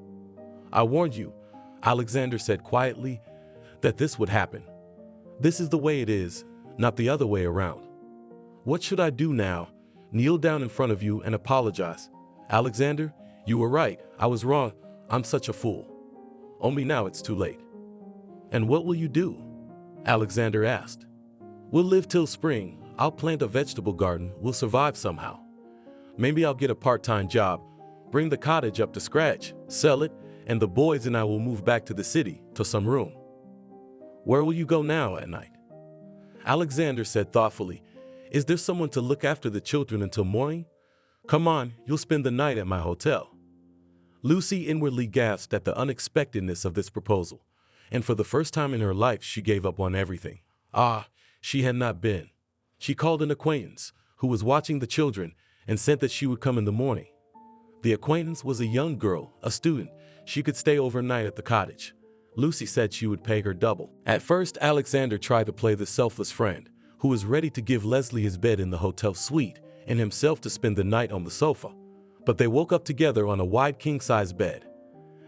I warned you, Alexander said quietly, that this would happen. This is the way it is, not the other way around. What should I do now? Kneel down in front of you and apologize. Alexander, you were right. I was wrong. I'm such a fool. Only now it's too late. And what will you do? Alexander asked. We'll live till spring. I'll plant a vegetable garden. We'll survive somehow. Maybe I'll get a part-time job, bring the cottage up to scratch, sell it, and the boys and I will move back to the city, to some room. Where will you go now at night? Alexander said thoughtfully, is there someone to look after the children until morning? Come on, you'll spend the night at my hotel. Lucy inwardly gasped at the unexpectedness of this proposal, and for the first time in her life she gave up on everything. She had not been. She called an acquaintance who was watching the children and said that she would come in the morning. The acquaintance was a young girl, a student. She could stay overnight at the cottage. Lucy said she would pay her double. At first, Alexander tried to play the selfless friend, who was ready to give Leslie his bed in the hotel suite and himself to spend the night on the sofa. but they woke up together on a wide king-size bed.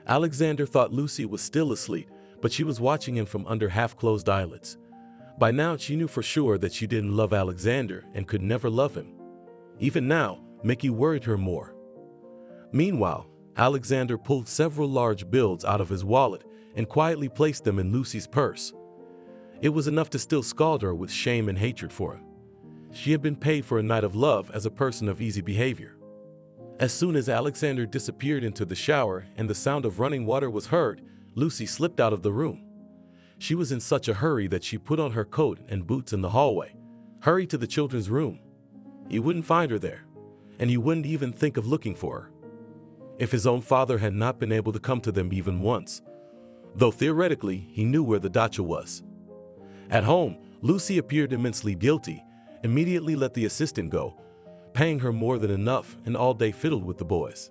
Alexander thought Lucy was still asleep, but she was watching him from under half-closed eyelids. By now, she knew for sure that she didn't love Alexander and could never love him. Even now, Mickey worried her more. Meanwhile, Alexander pulled several large bills out of his wallet and quietly placed them in Lucy's purse. It was enough to still scald her with shame and hatred for him. She had been paid for a night of love as a person of easy behavior. As soon as Alexander disappeared into the shower and the sound of running water was heard, Lucy slipped out of the room. She was in such a hurry that she put on her coat and boots in the hallway. Hurry to the children's room. He wouldn't find her there, and he wouldn't even think of looking for her. If his own father had not been able to come to them even once, though theoretically he knew where the dacha was. At home, Lucy appeared immensely guilty, immediately let the assistant go, paying her more than enough, and all day fiddled with the boys.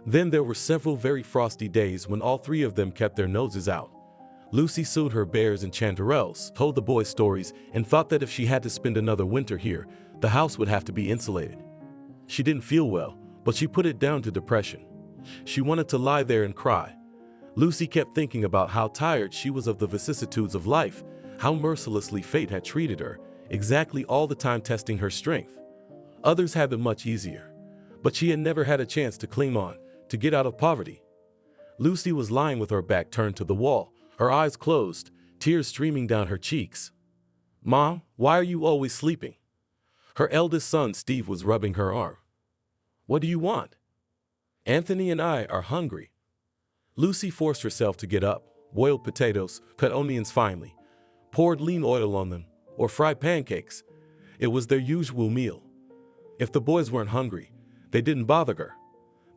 Then there were several very frosty days when all three of them kept their noses out. Lucy sewed her bears and chanterelles, told the boys stories, and thought that if she had to spend another winter here, the house would have to be insulated. She didn't feel well, but she put it down to depression. She wanted to lie there and cry. Lucy kept thinking about how tired she was of the vicissitudes of life, how mercilessly fate had treated her, exactly all the time testing her strength. Others had it much easier, but she had never had a chance to cling on, to get out of poverty. Lucy was lying with her back turned to the wall, her eyes closed, tears streaming down her cheeks. "Mom, why are you always sleeping?" Her eldest son, Steve, was rubbing her arm. "What do you want?" "Anthony and I are hungry." Lucy forced herself to get up, boiled potatoes, cut onions finely, poured lean oil on them, or fried pancakes. It was their usual meal. If the boys weren't hungry, they didn't bother her.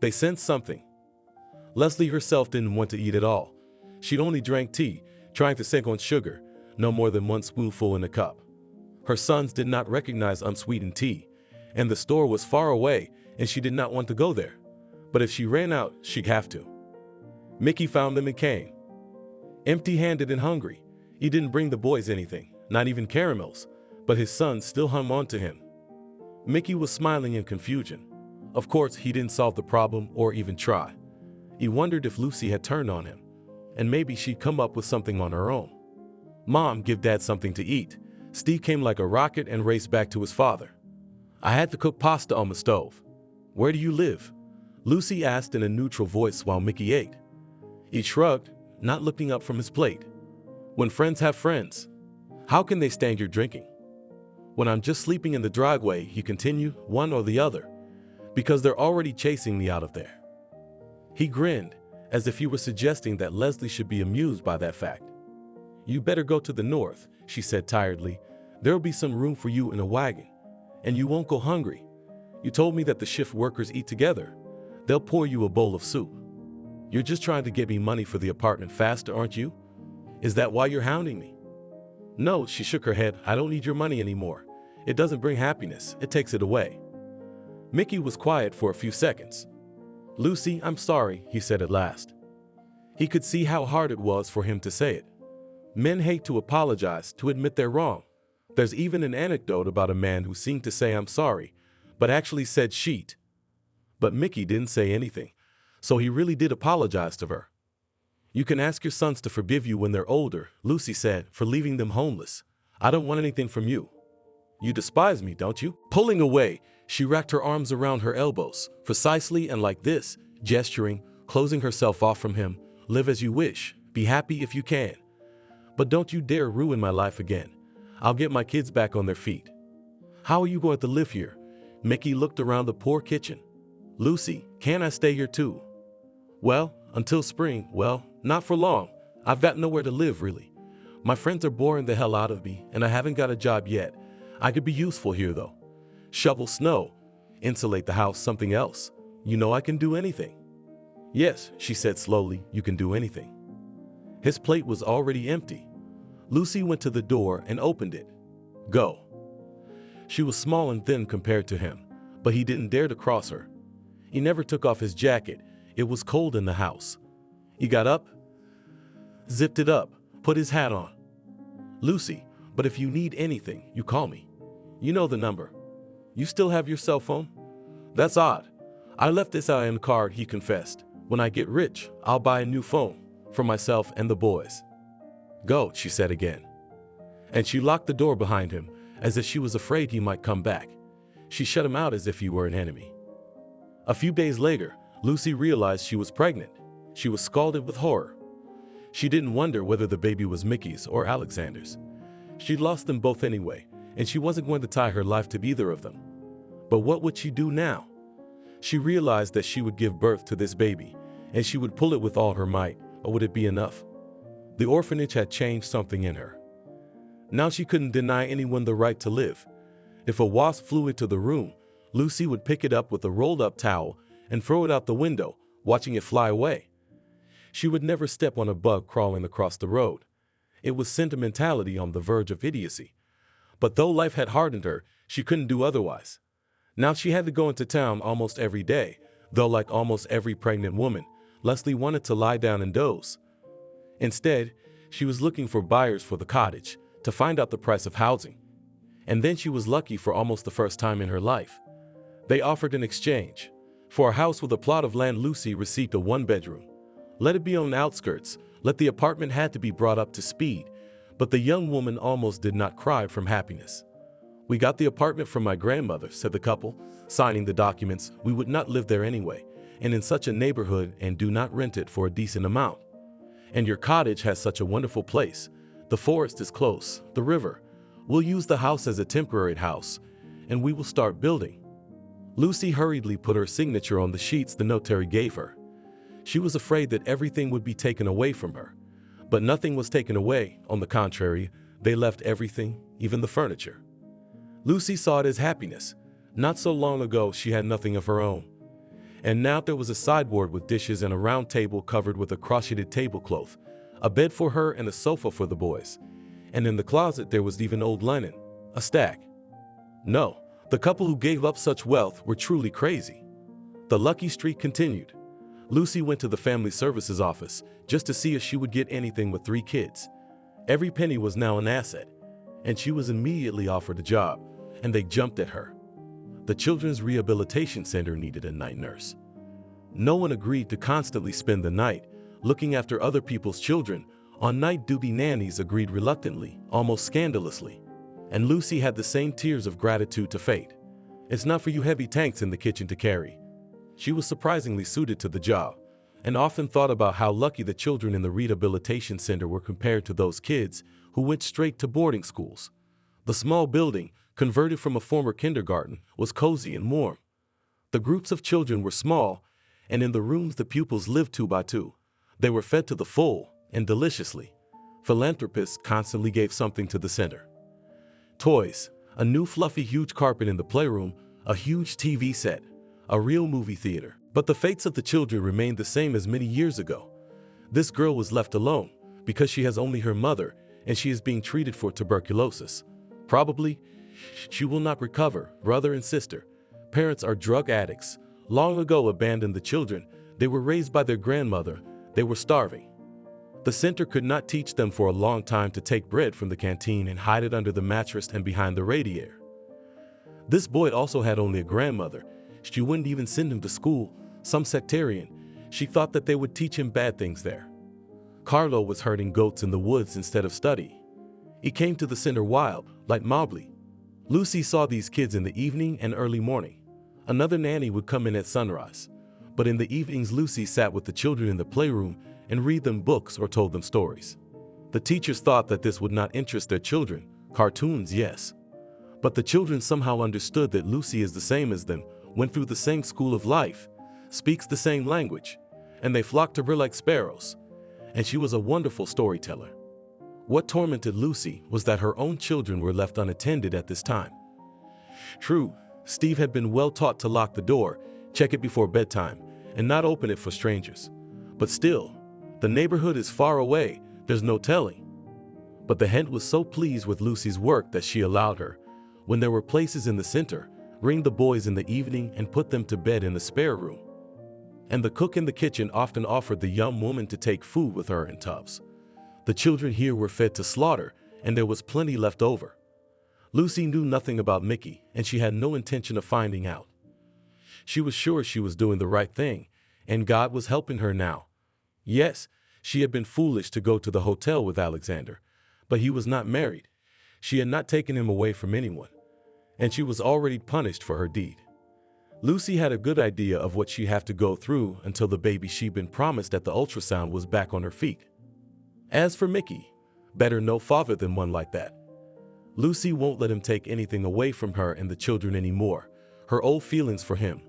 They sensed something. Leslie herself didn't want to eat at all. She'd only drank tea, trying to sink on sugar, no more than one spoonful in a cup. Her sons did not recognize unsweetened tea, and the store was far away, and she did not want to go there. But if she ran out, she'd have to. Mickey found them and came. Empty-handed and hungry, he didn't bring the boys anything, not even caramels, but his sons still hung on to him. Mickey was smiling in confusion. Of course, he didn't solve the problem or even try. He wondered if Lucy had turned on him, and maybe she'd come up with something on her own. "Mom, give Dad something to eat." Steve came like a rocket and raced back to his father. "I had to cook pasta on the stove." "Where do you live?" Lucy asked in a neutral voice while Mickey ate. He shrugged, not looking up from his plate. "When friends have friends, how can they stand your drinking?" "When I'm just sleeping in the driveway," he continued, "one or the other, because they're already chasing me out of there." He grinned, as if he were suggesting that Leslie should be amused by that fact. "You better go to the north," she said tiredly. "There'll be some room for you in a wagon, and you won't go hungry. You told me that the shift workers eat together. They'll pour you a bowl of soup. You're just trying to get me money for the apartment faster, aren't you? Is that why you're hounding me?" "No," she shook her head. "I don't need your money anymore. It doesn't bring happiness, it takes it away." Mickey was quiet for a few seconds. "Lucy, I'm sorry," he said at last. He could see how hard it was for him to say it. Men hate to apologize, to admit they're wrong. There's even an anecdote about a man who seemed to say "I'm sorry," but actually said "sheet." But Mickey didn't say anything, so he really did apologize to her. "You can ask your sons to forgive you when they're older," Lucy said, "for leaving them homeless. I don't want anything from you. You despise me, don't you?" Pulling away, she racked her arms around her elbows, precisely and like this, gesturing, closing herself off from him. "Live as you wish, be happy if you can. But don't you dare ruin my life again. I'll get my kids back on their feet." "How are you going to live here?" Mickey looked around the poor kitchen. "Lucy, can I stay here too?" "Well, until spring. Well, not for long. I've got nowhere to live, really. My friends are boring the hell out of me, and I haven't got a job yet. I could be useful here, though. Shovel snow, insulate the house, something else. You know I can do anything." "Yes," she said slowly, "you can do anything." His plate was already empty. Lucy went to the door and opened it. "Go." She was small and thin compared to him, but he didn't dare to cross her. He never took off his jacket. It was cold in the house. He got up, zipped it up, put his hat on. "Lucy, but if you need anything, you call me. You know the number. You still have your cell phone? That's odd. "I left this IM card," he confessed. "When I get rich, I'll buy a new phone for myself and the boys." "Go," she said again. And she locked the door behind him, as if she was afraid he might come back. She shut him out as if he were an enemy. A few days later, Lucy realized she was pregnant. She was scalded with horror. She didn't wonder whether the baby was Mickey's or Alexander's. She'd lost them both anyway, and she wasn't going to tie her life to either of them. But what would she do now? She realized that she would give birth to this baby, and she would pull it with all her might, or would it be enough? The orphanage had changed something in her. Now she couldn't deny anyone the right to live. If a wasp flew into the room, Lucy would pick it up with a rolled-up towel and throw it out the window, watching it fly away. She would never step on a bug crawling across the road. It was sentimentality on the verge of idiocy. But though life had hardened her, she couldn't do otherwise. Now she had to go into town almost every day, though like almost every pregnant woman, Leslie wanted to lie down and doze. Instead, she was looking for buyers for the cottage to find out the price of housing. And then she was lucky for almost the first time in her life. They offered an exchange. For a house with a plot of land, Lucy received a one-bedroom. Let it be on the outskirts, the apartment had to be brought up to speed, but the young woman almost did not cry from happiness. "We got the apartment from my grandmother," said the couple, signing the documents. "We would not live there anyway, and in such a neighborhood, and do not rent it for a decent amount. And your cottage has such a wonderful place. The forest is close, the river. We'll use the house as a temporary house, and we will start building." Lucy hurriedly put her signature on the sheets the notary gave her. She was afraid that everything would be taken away from her. But nothing was taken away. On the contrary, they left everything, even the furniture. Lucy saw it as happiness. Not so long ago, she had nothing of her own. And now there was a sideboard with dishes and a round table covered with a crocheted tablecloth, a bed for her and a sofa for the boys. And in the closet there was even old linen, a stack. No, the couple who gave up such wealth were truly crazy. The lucky streak continued. Lucy went to the family services office just to see if she would get anything with 3 kids. Every penny was now an asset, and she was immediately offered a job, and they jumped at her. The Children's Rehabilitation Center needed a night nurse. No one agreed to constantly spend the night looking after other people's children. On night duty, nannies agreed reluctantly, almost scandalously. And Lucy had the same tears of gratitude to fate. "It's not for you heavy tanks in the kitchen to carry." She was surprisingly suited to the job, and often thought about how lucky the children in the rehabilitation center were compared to those kids who went straight to boarding schools. The small building, converted from a former kindergarten, was cozy and warm. The groups of children were small, and in the rooms the pupils lived 2 by 2. They were fed to the full and deliciously. Philanthropists constantly gave something to the center. Toys, a new fluffy huge carpet in the playroom, a huge TV set, a real movie theater. But the fates of the children remained the same as many years ago. This girl was left alone because she has only her mother, and she is being treated for tuberculosis. Probably, she will not recover. Brother and sister, parents are drug addicts. Long ago abandoned the children. They were raised by their grandmother. They were starving. The center could not teach them for a long time to take bread from the canteen and hide it under the mattress and behind the radiator. This boy also had only a grandmother. She wouldn't even send him to school, some sectarian. She thought that they would teach him bad things there. Carlo was herding goats in the woods instead of studying. He came to the center wild, like Mobley. Lucy saw these kids in the evening and early morning. Another nanny would come in at sunrise. But in the evenings, Lucy sat with the children in the playroom and read them books or told them stories. The teachers thought that this would not interest their children. Cartoons, yes. But the children somehow understood that Lucy is the same as them, went through the same school of life, speaks the same language, and they flocked to her like sparrows. And she was a wonderful storyteller. What tormented Lucy was that her own children were left unattended at this time. True, Steve had been well taught to lock the door, check it before bedtime, and not open it for strangers. But still, the neighborhood is far away, there's no telling. But the hen was so pleased with Lucy's work that she allowed her, when there were places in the center, bring the boys in the evening and put them to bed in the spare room. And the cook in the kitchen often offered the young woman to take food with her in tubs. The children here were fed to slaughter, and there was plenty left over. Lucy knew nothing about Mickey, and she had no intention of finding out. she was sure she was doing the right thing, and God was helping her now. Yes, she had been foolish to go to the hotel with Alexander, but he was not married. She had not taken him away from anyone, and she was already punished for her deed. Lucy had a good idea of what she'd have to go through until the baby she'd been promised at the ultrasound was back on her feet. As for Mickey, better no father than one like that. Lucy won't let him take anything away from her and the children anymore. Her old feelings for him,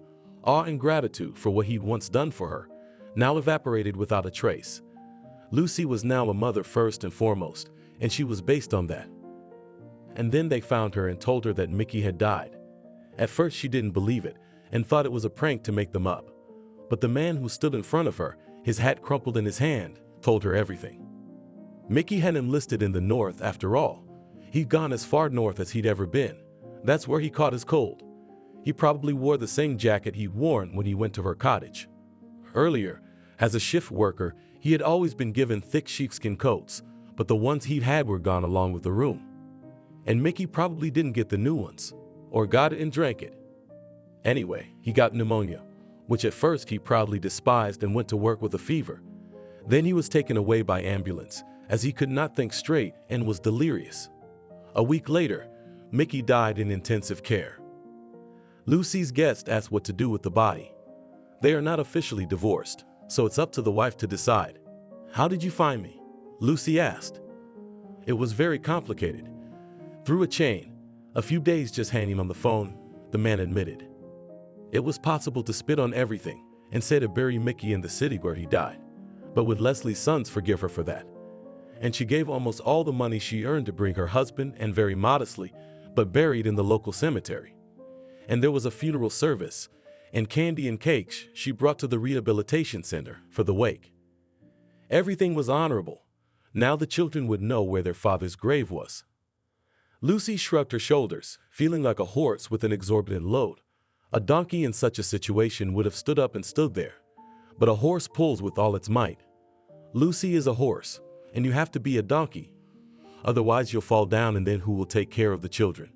awe and gratitude for what he'd once done for her, now evaporated without a trace. Lucy was now a mother first and foremost, and she was based on that. And then they found her and told her that Mickey had died. At first she didn't believe it, and thought it was a prank to make them up. But the man who stood in front of her, his hat crumpled in his hand, told her everything. Mickey had enlisted in the north after all. He'd gone as far north as he'd ever been. That's where he caught his cold. He probably wore the same jacket he'd worn when he went to her cottage. Earlier, as a shift worker, he had always been given thick sheepskin coats, but the ones he'd had were gone along with the room. And Mickey probably didn't get the new ones, or got it and drank it. Anyway, he got pneumonia, which at first he proudly despised and went to work with a fever. Then he was taken away by ambulance, as he could not think straight and was delirious. A week later, Mickey died in intensive care. Lucy's guest asked what to do with the body. They are not officially divorced, so it's up to the wife to decide. "How did you find me?" Lucy asked. It was very complicated. Through a chain, a few days just hanging on the phone, the man admitted. It was possible to spit on everything and say to bury Mickey in the city where he died, but would Leslie's sons forgive her for that? And she gave almost all the money she earned to bring her husband, and very modestly, but buried in the local cemetery. And there was a funeral service, and candy and cakes she brought to the rehabilitation center for the wake. Everything was honorable. Now the children would know where their father's grave was. Lucy shrugged her shoulders, feeling like a horse with an exorbitant load. A donkey in such a situation would have stood up and stood there, but a horse pulls with all its might. Lucy is a horse, and you have to be a donkey. Otherwise you'll fall down, and then who will take care of the children?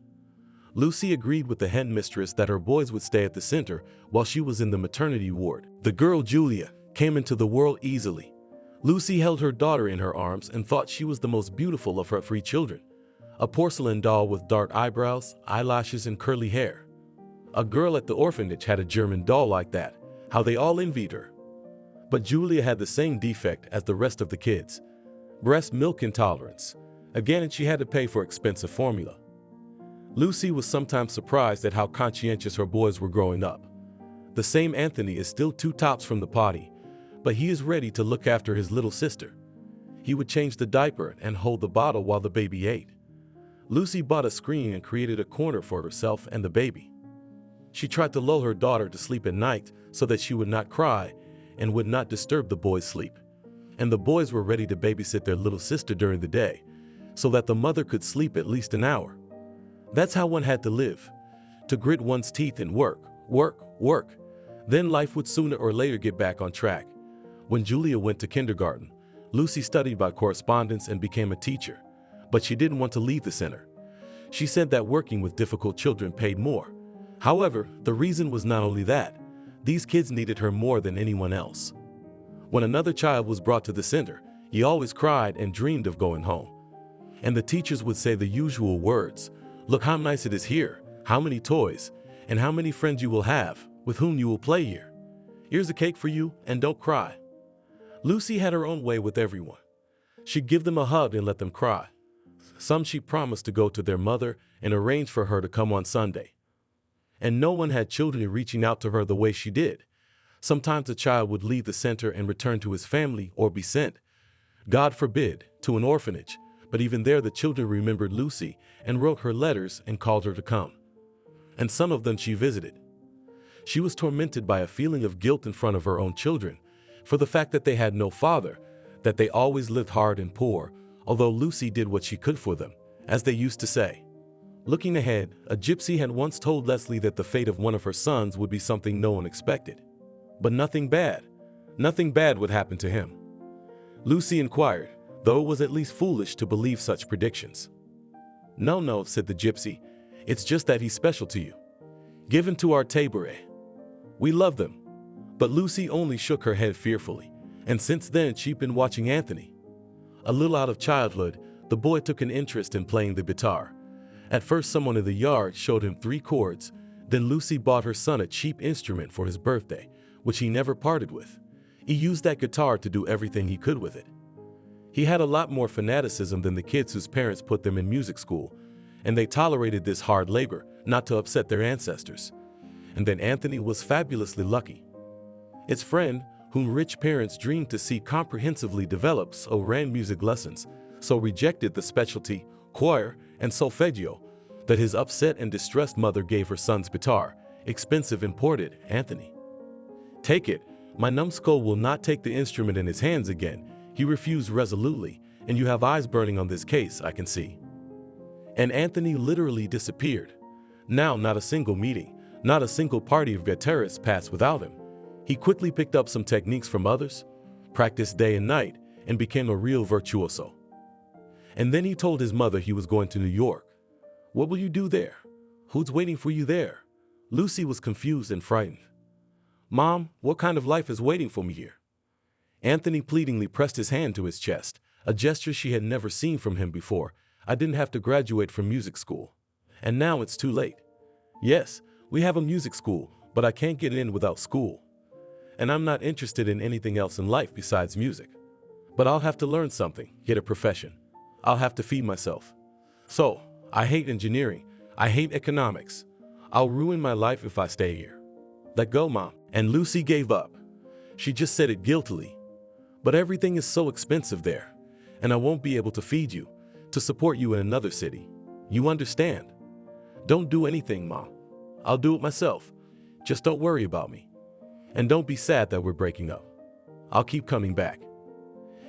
Lucy agreed with the head mistress that her boys would stay at the center while she was in the maternity ward. The girl Julia came into the world easily. Lucy held her daughter in her arms and thought she was the most beautiful of her 3 children. A porcelain doll with dark eyebrows, eyelashes, and curly hair. A girl at the orphanage had a German doll like that. How they all envied her. But Julia had the same defect as the rest of the kids. Breast milk intolerance. Again, she had to pay for expensive formula. Lucy was sometimes surprised at how conscientious her boys were growing up. The same Anthony is still 2 tops from the potty, but he is ready to look after his little sister. He would change the diaper and hold the bottle while the baby ate. Lucy bought a screen and created a corner for herself and the baby. She tried to lull her daughter to sleep at night so that she would not cry and would not disturb the boys' sleep. And the boys were ready to babysit their little sister during the day, so that the mother could sleep at least an hour. That's how one had to live, to grit one's teeth and work, work, work. Then life would sooner or later get back on track. When Julia went to kindergarten, Lucy studied by correspondence and became a teacher, but she didn't want to leave the center. She said that working with difficult children paid more. However, the reason was not only that. These kids needed her more than anyone else. When another child was brought to the center, he always cried and dreamed of going home. And the teachers would say the usual words, "Look how nice it is here, how many toys, and how many friends you will have, with whom you will play here. Here's a cake for you, and don't cry." Lucy had her own way with everyone. She'd give them a hug and let them cry. Some she promised to go to their mother and arrange for her to come on Sunday. And no one had children reaching out to her the way she did. Sometimes a child would leave the center and return to his family or be sent, God forbid, to an orphanage. But even there the children remembered Lucy and wrote her letters and called her to come. And some of them she visited. She was tormented by a feeling of guilt in front of her own children for the fact that they had no father, that they always lived hard and poor, although Lucy did what she could for them, as they used to say. Looking ahead, a gypsy had once told Leslie that the fate of one of her sons would be something no one expected. But nothing bad would happen to him. Lucy inquired, though it was at least foolish to believe such predictions. No, said the gypsy. It's just that he's special to you. Given to our tabouret. We love them. But Lucy only shook her head fearfully, and since then she'd been watching Anthony. A little out of childhood, the boy took an interest in playing the guitar. At first someone in the yard showed him 3 chords, then Lucy bought her son a cheap instrument for his birthday, which he never parted with. He used that guitar to do everything he could with it. He had a lot more fanaticism than the kids whose parents put them in music school, and they tolerated this hard labor, not to upset their ancestors. And then Anthony was fabulously lucky. His friend, whom rich parents dreamed to see comprehensively develop, so ran music lessons, so rejected the specialty, choir, and solfeggio, that his upset and distressed mother gave her son's guitar, expensive imported, Anthony. Take it, my numbskull will not take the instrument in his hands again. He refused resolutely, and you have eyes burning on this case, I can see. And Anthony literally disappeared. Now not a single meeting, not a single party of guitarists passed without him. He quickly picked up some techniques from others, practiced day and night, and became a real virtuoso. And then he told his mother he was going to New York. What will you do there? Who's waiting for you there? Lucy was confused and frightened. Mom, what kind of life is waiting for me here? Anthony pleadingly pressed his hand to his chest, a gesture she had never seen from him before. I didn't have to graduate from music school. And now it's too late. Yes, we have a music school, but I can't get in without school. And I'm not interested in anything else in life besides music. But I'll have to learn something, get a profession. I'll have to feed myself. So, I hate engineering. I hate economics. I'll ruin my life if I stay here. Let go, Mom. And Lucy gave up. She just said it guiltily. But everything is so expensive there, and I won't be able to feed you, to support you in another city. You understand? Don't do anything, Mom. I'll do it myself. Just don't worry about me. And don't be sad that we're breaking up. I'll keep coming back.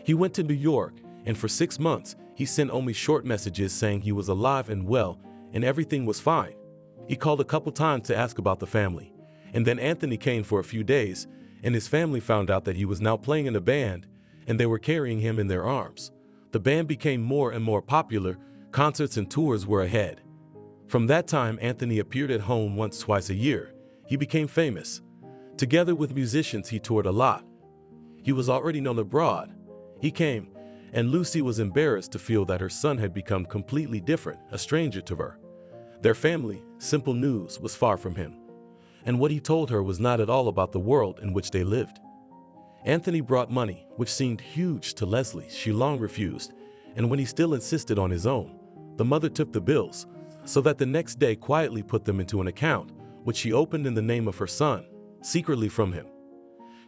He went to New York, and for 6 months, he sent only short messages saying he was alive and well, and everything was fine. He called a couple times to ask about the family, and then Anthony came for a few days, and his family found out that he was now playing in a band, and they were carrying him in their arms. The band became more and more popular, concerts and tours were ahead. From that time, Anthony appeared at home once, twice a year. He became famous. Together with musicians, he toured a lot. He was already known abroad. He came, and Lucy was embarrassed to feel that her son had become completely different, a stranger to her. Their family, simple news, was far from him. And what he told her was not at all about the world in which they lived. Anthony brought money, which seemed huge to Leslie. She long refused, and when he still insisted on his own, the mother took the bills, so that the next day quietly put them into an account, which she opened in the name of her son, secretly from him.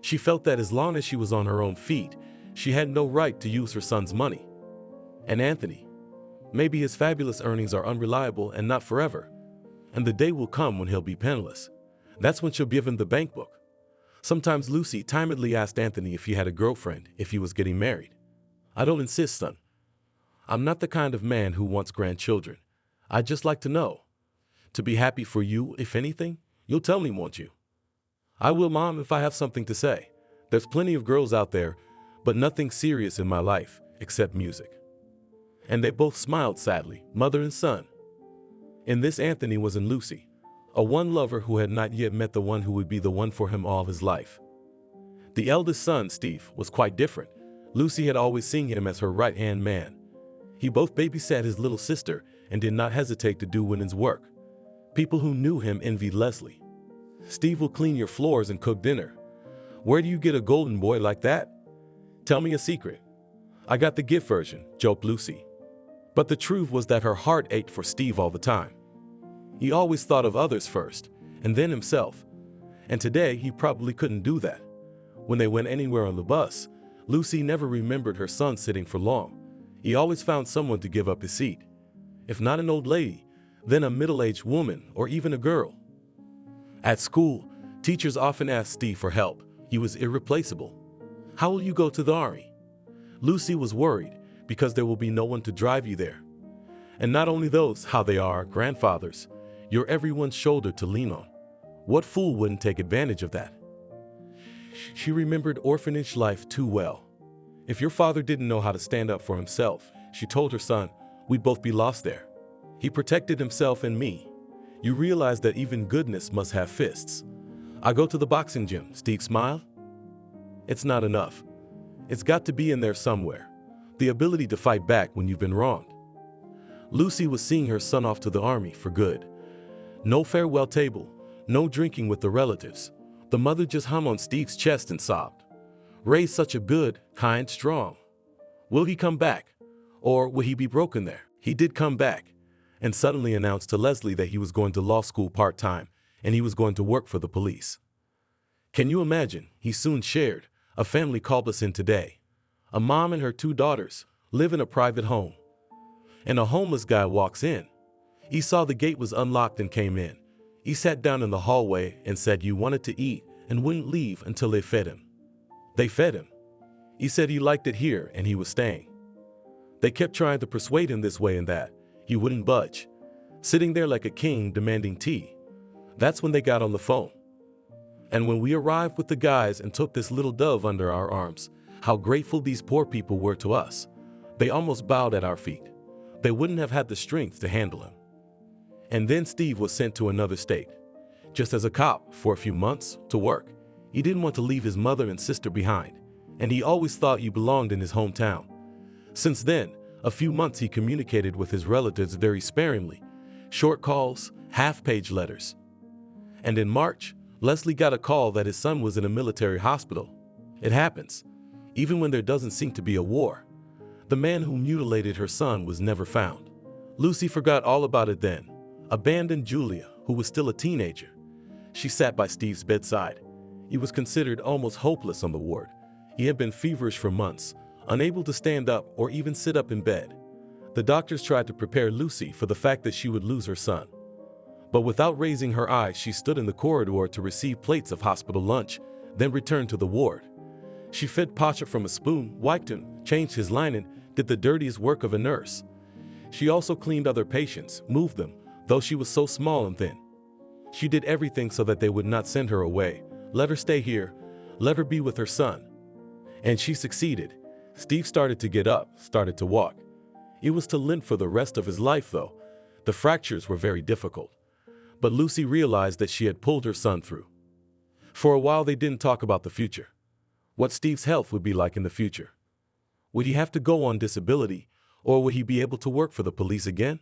She felt that as long as she was on her own feet, she had no right to use her son's money. And Anthony, maybe his fabulous earnings are unreliable and not forever, and the day will come when he'll be penniless. That's when she'll give him the bank book. Sometimes Lucy timidly asked Anthony if he had a girlfriend, if he was getting married. I don't insist, son. I'm not the kind of man who wants grandchildren. I'd just like to know. To be happy for you, if anything, you'll tell me, won't you? I will, Mom, if I have something to say. There's plenty of girls out there, but nothing serious in my life, except music. And they both smiled sadly, mother and son. In this, Anthony was in Lucy, a one lover who had not yet met the one who would be the one for him all his life. The eldest son, Steve, was quite different. Lucy had always seen him as her right-hand man. He both babysat his little sister and did not hesitate to do women's work. People who knew him envied Leslie. Steve will clean your floors and cook dinner. Where do you get a golden boy like that? Tell me a secret. I got the gift version, joked Lucy. But the truth was that her heart ached for Steve all the time. He always thought of others first, and then himself. And today, he probably couldn't do that. When they went anywhere on the bus, Lucy never remembered her son sitting for long. He always found someone to give up his seat. If not an old lady, then a middle-aged woman or even a girl. At school, teachers often asked Steve for help. He was irreplaceable. How will you go to the army? Lucy was worried because there will be no one to drive you there. And not only those, how they are, grandfathers. You're everyone's shoulder to lean on. What fool wouldn't take advantage of that? She remembered orphanage life too well. If your father didn't know how to stand up for himself, she told her son, we'd both be lost there. He protected himself and me. You realize that even goodness must have fists. I go to the boxing gym, Steve smiled. It's not enough. It's got to be in there somewhere. The ability to fight back when you've been wronged. Lucy was seeing her son off to the army for good. No farewell table, no drinking with the relatives. The mother just hung on Steve's chest and sobbed. Raised such a good, kind, strong. Will he come back? Or will he be broken there? He did come back, and suddenly announced to Leslie that he was going to law school part-time, and he was going to work for the police. Can you imagine? He soon shared. A family called us in today. A mom and her 2 daughters live in a private home. And a homeless guy walks in. He saw the gate was unlocked and came in. He sat down in the hallway and said he wanted to eat and wouldn't leave until they fed him. They fed him. He said he liked it here and he was staying. They kept trying to persuade him this way and that. He wouldn't budge. Sitting there like a king demanding tea. That's when they got on the phone. And when we arrived with the guys and took this little dove under our arms, how grateful these poor people were to us. They almost bowed at our feet. They wouldn't have had the strength to handle him. And then Steve was sent to another state, just as a cop for a few months to work. He didn't want to leave his mother and sister behind, and he always thought you belonged in his hometown. Since then, a few months he communicated with his relatives very sparingly, short calls, half-page letters. And in March, Leslie got a call that his son was in a military hospital. It happens, even when there doesn't seem to be a war. The man who mutilated her son was never found. Lucy forgot all about it then, abandoned Julia, who was still a teenager. She sat by Steve's bedside. He was considered almost hopeless on the ward. He had been feverish for months, unable to stand up or even sit up in bed. The doctors tried to prepare Lucy for the fact that she would lose her son. But without raising her eyes, she stood in the corridor to receive plates of hospital lunch, then returned to the ward. She fed Pasha from a spoon, wiped him, changed his linen, did the dirtiest work of a nurse. She also cleaned other patients, moved them, though she was so small and thin. She did everything so that they would not send her away, let her stay here, let her be with her son. And she succeeded. Steve started to get up, started to walk. He was to limp for the rest of his life, though. The fractures were very difficult. But Lucy realized that she had pulled her son through. For a while they didn't talk about the future. What Steve's health would be like in the future. Would he have to go on disability, or would he be able to work for the police again?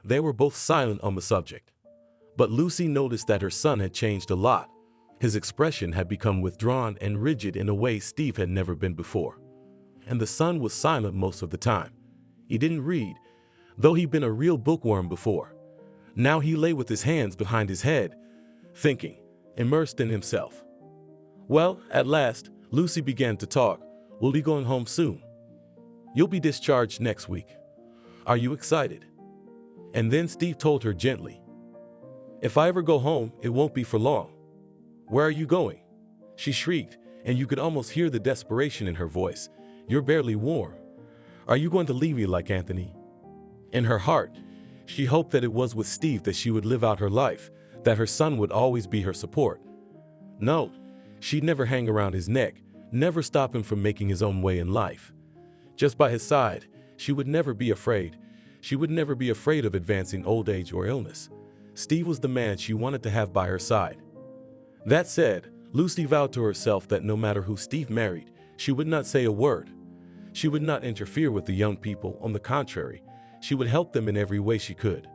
They were both silent on the subject. But Lucy noticed that her son had changed a lot. His expression had become withdrawn and rigid in a way Steve had never been before. And the son was silent most of the time. He didn't read, though he'd been a real bookworm before. Now he lay with his hands behind his head, thinking, immersed in himself. Well, at last, Lucy began to talk. We'll be going home soon. You'll be discharged next week. Are you excited? And then Steve told her gently, if I ever go home, it won't be for long. Where are you going? She shrieked, and you could almost hear the desperation in her voice. You're barely warm. Are you going to leave me like Anthony? In her heart, she hoped that it was with Steve that she would live out her life, that her son would always be her support. No, she'd never hang around his neck, never stop him from making his own way in life. Just by his side, she would never be afraid. She would never be afraid of advancing old age or illness. Steve was the man she wanted to have by her side. That said, Lucy vowed to herself that no matter who Steve married, she would not say a word. She would not interfere with the young people. On the contrary, she would help them in every way she could.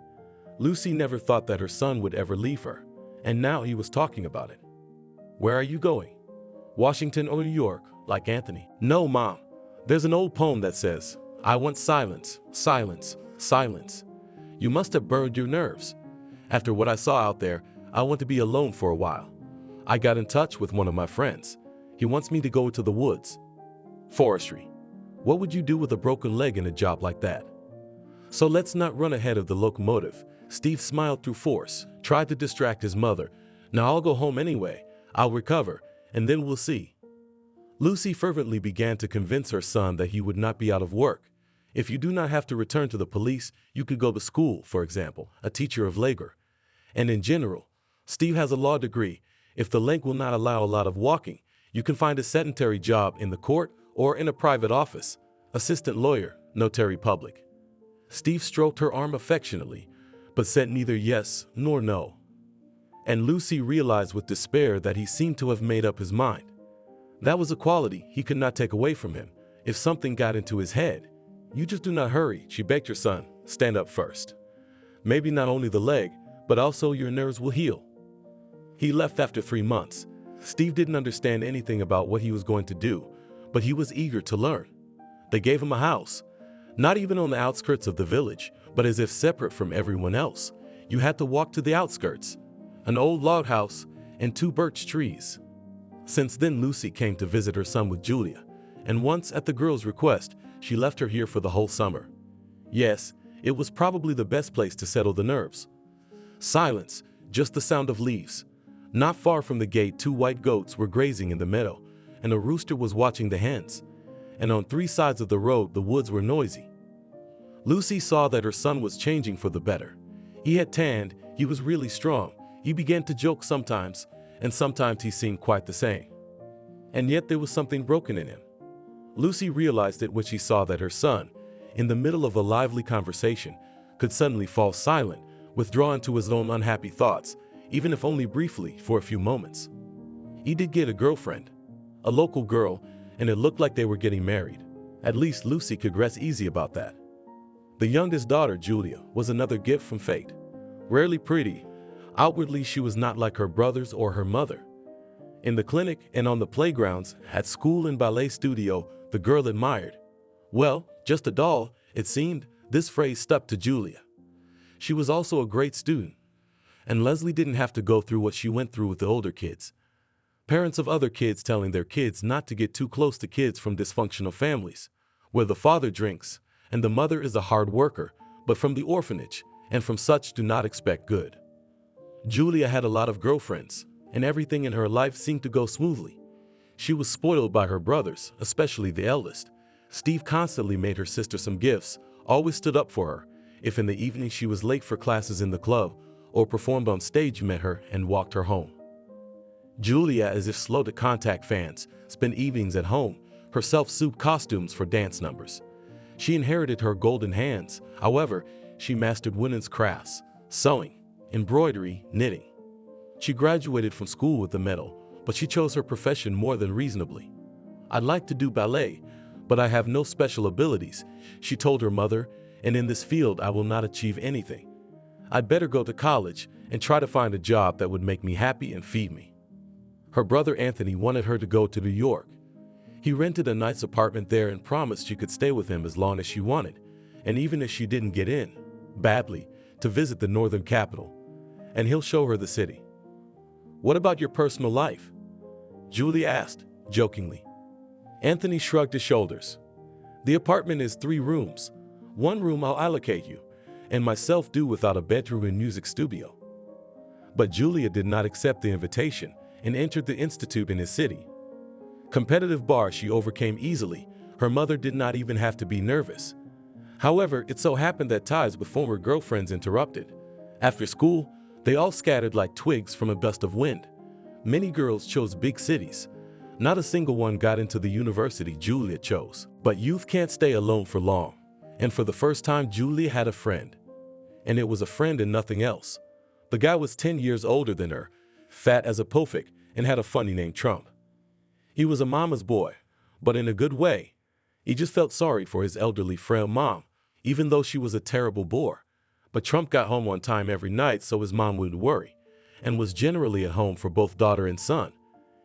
Lucy never thought that her son would ever leave her, and now he was talking about it. Where are you going? Washington or New York, like Anthony? No, Mom. There's an old poem that says, I want silence, silence, silence. You must have burned your nerves. After what I saw out there, I want to be alone for a while. I got in touch with one of my friends. He wants me to go to the woods. Forestry. What would you do with a broken leg in a job like that? So let's not run ahead of the locomotive. Steve smiled through force, tried to distract his mother. Now I'll go home anyway. I'll recover, and then we'll see. Lucy fervently began to convince her son that he would not be out of work. If you do not have to return to the police, you could go to school, for example, a teacher of labor. And in general, Steve has a law degree. If the leg will not allow a lot of walking, you can find a sedentary job in the court or in a private office, assistant lawyer, notary public. Steve stroked her arm affectionately, but said neither yes nor no. and Lucy realized with despair that he seemed to have made up his mind. That was a quality he could not take away from him. If something got into his head, "You just do not hurry," she begged her son. "Stand up first. Maybe not only the leg, but also your nerves will heal." He left after 3 months. Steve didn't understand anything about what he was going to do, but he was eager to learn. They gave him a house, not even on the outskirts of the village, but as if separate from everyone else. You had to walk to the outskirts, an old log house and 2 birch trees. Since then, Lucy came to visit her son with Julia, and once, at the girl's request, she left her here for the whole summer. Yes, it was probably the best place to settle the nerves. Silence, just the sound of leaves. Not far from the gate, 2 white goats were grazing in the meadow, and a rooster was watching the hens. And on 3 sides of the road, the woods were noisy. Lucy saw that her son was changing for the better. He had tanned, he was really strong, he began to joke sometimes, and sometimes he seemed quite the same. And yet there was something broken in him. Lucy realized it when she saw that her son, in the middle of a lively conversation, could suddenly fall silent, withdraw into his own unhappy thoughts, even if only briefly, for a few moments. He did get a girlfriend, a local girl, and it looked like they were getting married. At least Lucy could rest easy about that. The youngest daughter, Julia, was another gift from fate. Rarely pretty, outwardly she was not like her brothers or her mother. In the clinic and on the playgrounds, at school and ballet studio, the girl admired. Well, just a doll, it seemed. This phrase stuck to Julia. She was also a great student, and Leslie didn't have to go through what she went through with the older kids. Parents of other kids telling their kids not to get too close to kids from dysfunctional families, where the father drinks and the mother is a hard worker, but from the orphanage, and from such do not expect good. Julia had a lot of girlfriends, and everything in her life seemed to go smoothly. She was spoiled by her brothers, especially the eldest. Steve constantly made her sister some gifts, always stood up for her. If in the evening she was late for classes in the club, or performed on stage, met her and walked her home. Julia, as if slow to contact fans, spent evenings at home, herself souped costumes for dance numbers. She inherited her golden hands. However, she mastered women's crafts, sewing, embroidery, knitting. She graduated from school with a medal, but she chose her profession more than reasonably. "I'd like to do ballet, but I have no special abilities," she told her mother, "and in this field I will not achieve anything. I'd better go to college and try to find a job that would make me happy and feed me." Her brother Anthony wanted her to go to New York. He rented a nice apartment there and promised she could stay with him as long as she wanted, and even if she didn't get in, badly, to visit the northern capital, and he'll show her the city. "What about your personal life?" Julia asked, jokingly. Anthony shrugged his shoulders. "The apartment is 3 rooms. 1 room I'll allocate you, and myself do without a bedroom and music studio." But Julia did not accept the invitation and entered the institute in his city. Competitive bar she overcame easily. Her mother did not even have to be nervous. However, it so happened that ties with former girlfriends interrupted. After school, they all scattered like twigs from a gust of wind. Many girls chose big cities. Not a single one got into the university Julia chose. But youth can't stay alone for long. And for the first time, Julia had a friend. And it was a friend and nothing else. The guy was 10 years older than her, fat as a pofik, and had a funny name, Trump. He was a mama's boy, but in a good way. He just felt sorry for his elderly, frail mom, even though she was a terrible bore. But Trump got home on time every night so his mom wouldn't worry, and was generally at home for both daughter and son.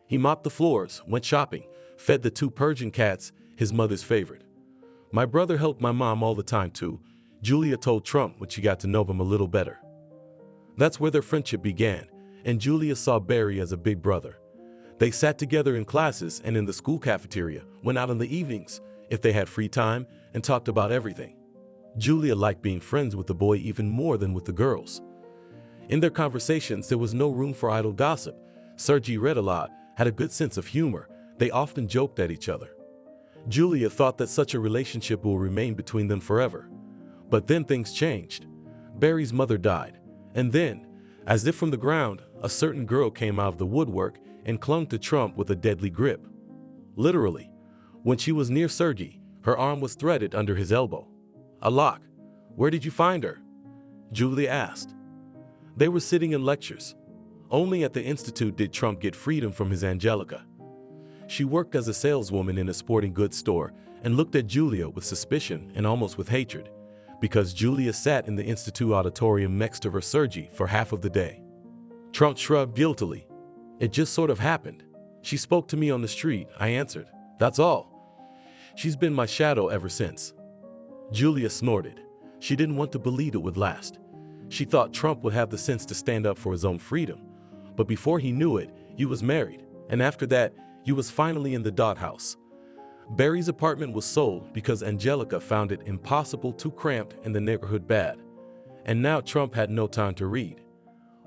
He mopped the floors, went shopping, fed the 2 Persian cats, his mother's favorite. "My brother helped my mom all the time too," Julia told Trump when she got to know him a little better. That's where their friendship began, and Julia saw Barry as a big brother. They sat together in classes and in the school cafeteria, went out in the evenings, if they had free time, and talked about everything. Julia liked being friends with the boy even more than with the girls. In their conversations, there was no room for idle gossip. Sergei read a lot, had a good sense of humor. They often joked at each other. Julia thought that such a relationship will remain between them forever. But then things changed. Barry's mother died, and then, as if from the ground, a certain girl came out of the woodwork and clung to Trump with a deadly grip. Literally, when she was near Sergei, her arm was threaded under his elbow. "A lock. Where did you find her?" Julia asked. They were sitting in lectures. Only at the Institute did Trump get freedom from his Angelica. She worked as a saleswoman in a sporting goods store and looked at Julia with suspicion and almost with hatred, because Julia sat in the Institute auditorium next to her Sergei for half of the day. Trump shrugged guiltily. It just sort of happened. She spoke to me on the street, I answered. That's all. She's been my shadow ever since. Julia snorted. She didn't want to believe it would last. She thought Trump would have the sense to stand up for his own freedom. But before he knew it, you was married. And after that, you was finally in the doghouse. Barry's apartment was sold because Angelica found it impossible, too cramped, and the neighborhood bad. And now Trump had no time to read.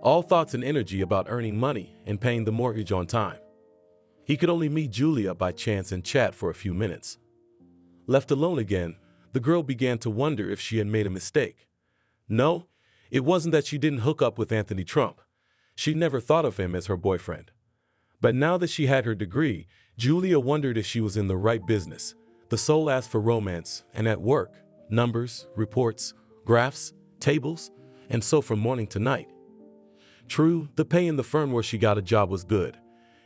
All thoughts and energy about earning money and paying the mortgage on time. He could only meet Julia by chance and chat for a few minutes. Left alone again, the girl began to wonder if she had made a mistake. No, it wasn't that she didn't hook up with Anthony Trump. She never thought of him as her boyfriend. But now that she had her degree, Julia wondered if she was in the right business. The soul asked for romance, and at work, numbers, reports, graphs, tables, and so from morning to night. True, the pay in the firm where she got a job was good,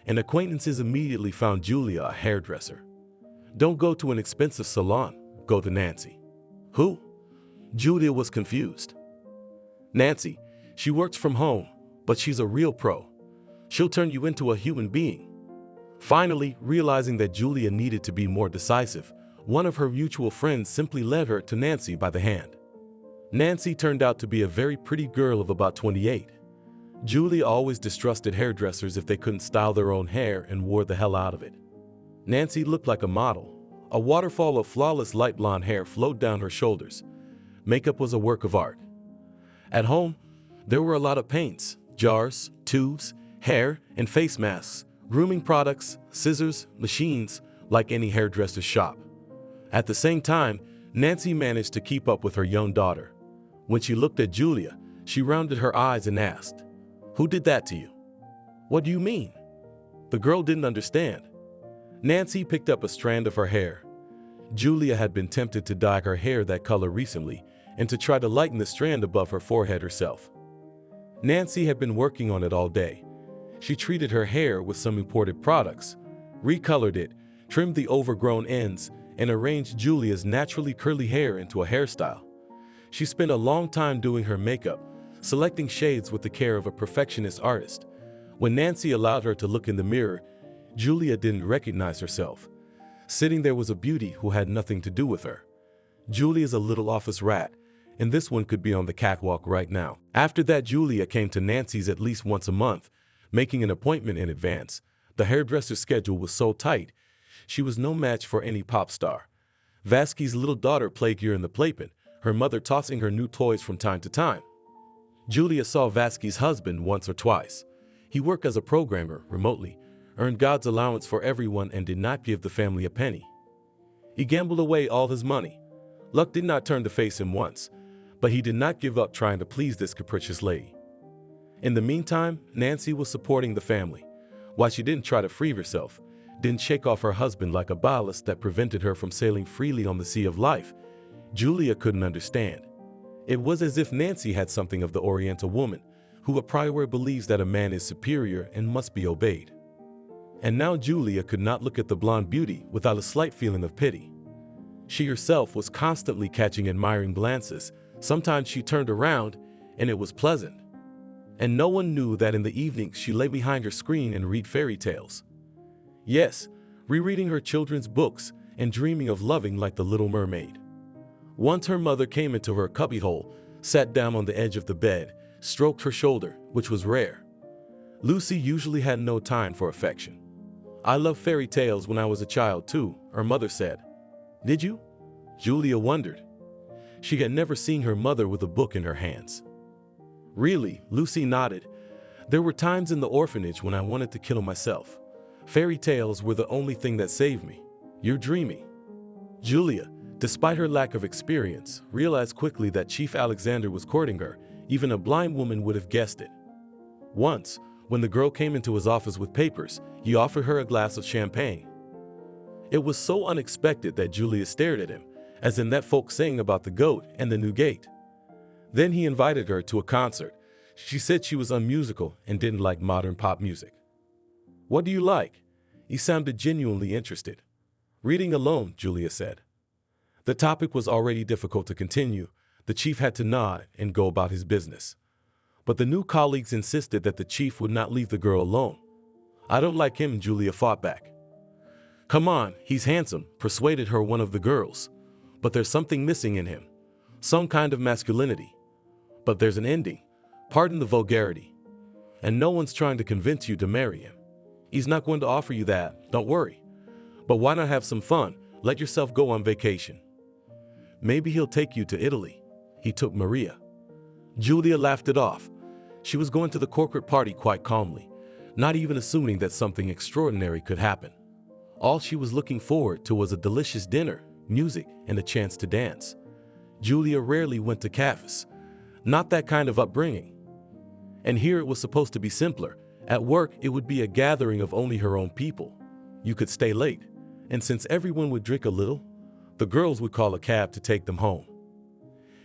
and acquaintances immediately found Julia a hairdresser. Don't go to an expensive salon, go to Nancy. Who? Julia was confused. Nancy, she works from home, but she's a real pro. She'll turn you into a human being. Finally, realizing that Julia needed to be more decisive, one of her mutual friends simply led her to Nancy by the hand. Nancy turned out to be a very pretty girl of about 28. Julia always distrusted hairdressers if they couldn't style their own hair and wore the hell out of it. Nancy looked like a model. A waterfall of flawless light blonde hair flowed down her shoulders. Makeup was a work of art. At home, there were a lot of paints, jars, tubes, hair and face masks, grooming products, scissors, machines, like any hairdresser's shop. At the same time, Nancy managed to keep up with her young daughter. When she looked at Julia, she rounded her eyes and asked, "Who did that to you?" "What do you mean?" The girl didn't understand. Nancy picked up a strand of her hair. Julia had been tempted to dye her hair that color recently and to try to lighten the strand above her forehead herself. Nancy had been working on it all day. She treated her hair with some imported products, recolored it, trimmed the overgrown ends, and arranged Julia's naturally curly hair into a hairstyle. She spent a long time doing her makeup, selecting shades with the care of a perfectionist artist. When Nancy allowed her to look in the mirror, Julia didn't recognize herself. Sitting there was a beauty who had nothing to do with her. Julia's a little office rat, and this one could be on the catwalk right now. After that, Julia came to Nancy's at least once a month, making an appointment in advance. The hairdresser's schedule was so tight, she was no match for any pop star. Vasky's little daughter played gear in the playpen, her mother tossing her new toys from time to time. Julia saw Vasky's husband once or twice. He worked as a programmer remotely, earned God's allowance for everyone, and did not give the family a penny. He gambled away all his money. Luck did not turn to face him once, but he did not give up trying to please this capricious lady. In the meantime, Nancy was supporting the family. While she didn't try to free herself, didn't shake off her husband like a ballast that prevented her from sailing freely on the sea of life, Julia couldn't understand. It was as if Nancy had something of the Oriental woman, who a priori believes that a man is superior and must be obeyed. And now Julia could not look at the blonde beauty without a slight feeling of pity. She herself was constantly catching admiring glances. Sometimes she turned around, and it was pleasant. And no one knew that in the evenings she lay behind her screen and read fairy tales. Yes, rereading her children's books and dreaming of loving like the Little Mermaid. Once her mother came into her cubbyhole, sat down on the edge of the bed, stroked her shoulder, which was rare. Lucy usually had no time for affection. "I loved fairy tales when I was a child too," her mother said. "Did you?" Julia wondered. She had never seen her mother with a book in her hands. "Really?" Lucy nodded. "There were times in the orphanage when I wanted to kill myself. Fairy tales were the only thing that saved me." "You're dreamy." Julia, despite her lack of experience, realized quickly that Chief Alexander was courting her. Even a blind woman would have guessed it. Once, when the girl came into his office with papers, he offered her a glass of champagne. It was so unexpected that Julia stared at him, as in that folk saying about the goat and the new gate. Then he invited her to a concert. She said she was unmusical and didn't like modern pop music. What do you like? He sounded genuinely interested. Reading alone, Julia said. The topic was already difficult to continue. The chief had to nod and go about his business. But the new colleagues insisted that the chief would not leave the girl alone. I don't like him, Julia fought back. Come on, he's handsome, persuaded her one of the girls. But there's something missing in him. Some kind of masculinity. But there's an ending. Pardon the vulgarity. And no one's trying to convince you to marry him. He's not going to offer you that, don't worry. But why not have some fun? Let yourself go on vacation. Maybe he'll take you to Italy. He took Maria. Julia laughed it off. She was going to the corporate party quite calmly, not even assuming that something extraordinary could happen. All she was looking forward to was a delicious dinner, music, and a chance to dance. Julia rarely went to cafes. Not that kind of upbringing. And here it was supposed to be simpler. At work, it would be a gathering of only her own people. You could stay late, and since everyone would drink a little, the girls would call a cab to take them home.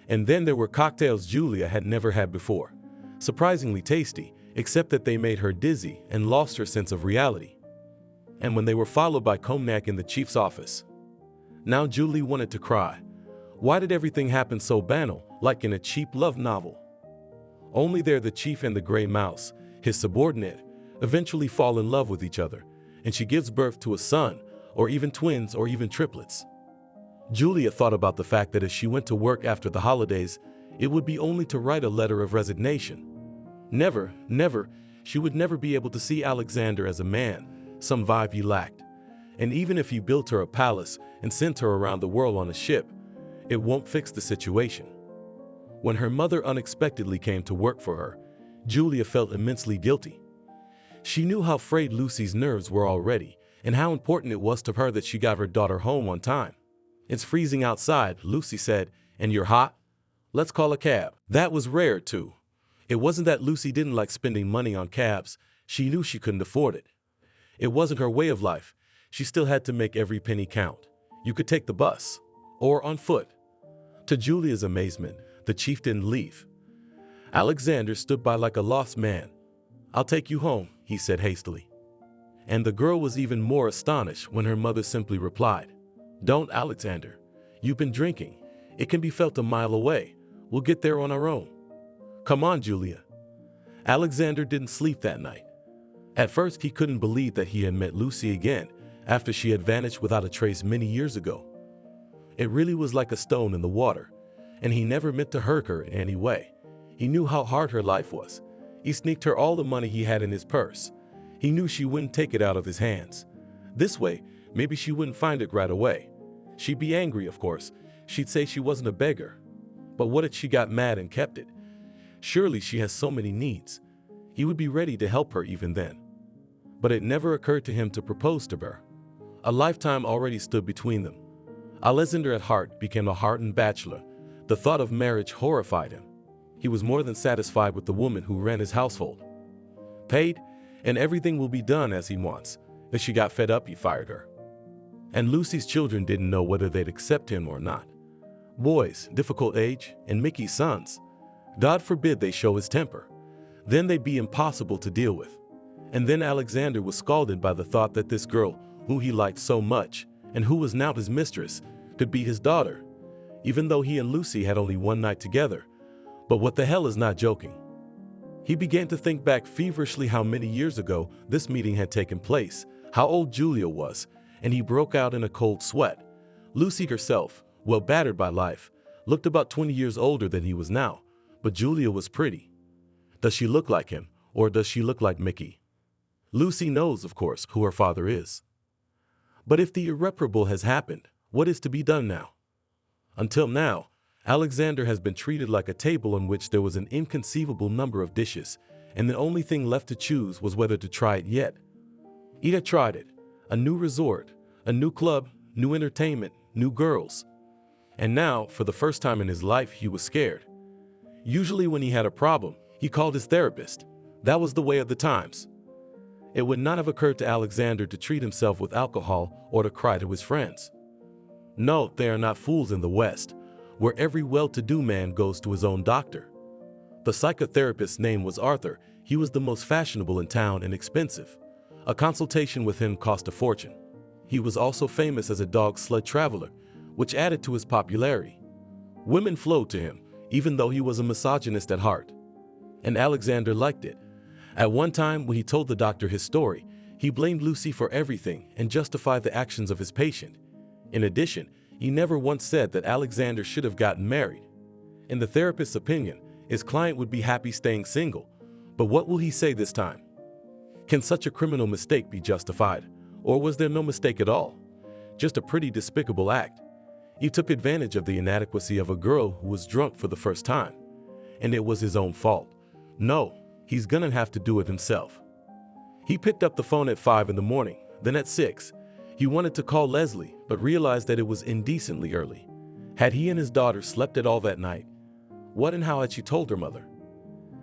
And then there were cocktails Julia had never had before. Surprisingly tasty, except that they made her dizzy and lost her sense of reality. And when they were followed by cognac in the chief's office. Now Julie wanted to cry. Why did everything happen so banal, like in a cheap love novel? Only there the chief and the gray mouse, his subordinate, eventually fall in love with each other, and she gives birth to a son, or even twins, or even triplets. Julia thought about the fact that if she went to work after the holidays, it would be only to write a letter of resignation. Never, she would never be able to see Alexander as a man, some vibe he lacked. And even if he built her a palace and sent her around the world on a ship, it won't fix the situation. When her mother unexpectedly came to work for her, Julia felt immensely guilty. She knew how frayed Lucy's nerves were already, and how important it was to her that she got her daughter home on time. It's freezing outside, Lucy said, and you're hot? Let's call a cab. That was rare, too. It wasn't that Lucy didn't like spending money on cabs. She knew she couldn't afford it. It wasn't her way of life. She still had to make every penny count. You could take the bus, or on foot. To Julia's amazement, the chief didn't leave. Alexander stood by like a lost man. I'll take you home, he said hastily. And the girl was even more astonished when her mother simply replied, Don't, Alexander. You've been drinking. It can be felt a mile away. We'll get there on our own. Come on, Julia. Alexander didn't sleep that night. At first, he couldn't believe that he had met Lucy again after she had vanished without a trace many years ago. It really was like a stone in the water, and he never meant to hurt her in any way. He knew how hard her life was. He sneaked her all the money he had in his purse. He knew she wouldn't take it out of his hands. This way, maybe she wouldn't find it right away. She'd be angry, of course. She'd say she wasn't a beggar. But what if she got mad and kept it? Surely she has so many needs. He would be ready to help her even then. But it never occurred to him to propose to her. A lifetime already stood between them. Alexander at heart became a hardened bachelor. The thought of marriage horrified him. He was more than satisfied with the woman who ran his household. Paid, and everything will be done as he wants. If she got fed up, he fired her. And Lucy's children didn't know whether they'd accept him or not. Boys, difficult age, and Mickey's sons. God forbid they show his temper. Then they'd be impossible to deal with. And then Alexander was scalded by the thought that this girl, who he liked so much, and who was now his mistress, could be his daughter, even though he and Lucy had only one night together. But what the hell is not joking? He began to think back feverishly how many years ago this meeting had taken place, how old Julia was, and he broke out in a cold sweat. Lucy herself, well battered by life, looked about 20 years older than he was now, but Julia was pretty. Does she look like him, or does she look like Mickey? Lucy knows, of course, who her father is. But if the irreparable has happened, what is to be done now? Until now, Alexander has been treated like a table on which there was an inconceivable number of dishes, and the only thing left to choose was whether to try it yet. He had tried it. A new resort, a new club, new entertainment, new girls. And now, for the first time in his life, he was scared. Usually when he had a problem, he called his therapist. That was the way of the times. It would not have occurred to Alexander to treat himself with alcohol or to cry to his friends. No, they are not fools in the West, where every well-to-do man goes to his own doctor. The psychotherapist's name was Arthur. He was the most fashionable in town and expensive. A consultation with him cost a fortune. He was also famous as a dog sled traveler, which added to his popularity. Women flowed to him, even though he was a misogynist at heart. And Alexander liked it. At one time, when he told the doctor his story, he blamed Lucy for everything and justified the actions of his patient. In addition, he never once said that Alexander should have gotten married. In the therapist's opinion, his client would be happy staying single. But what will he say this time? Can such a criminal mistake be justified? Or was there no mistake at all? Just a pretty despicable act. He took advantage of the inadequacy of a girl who was drunk for the first time. And it was his own fault. No, he's gonna have to do it himself. He picked up the phone at 5 in the morning, then at 6. He wanted to call Leslie, but realized that it was indecently early. Had he and his daughter slept at all that night? What and how had she told her mother?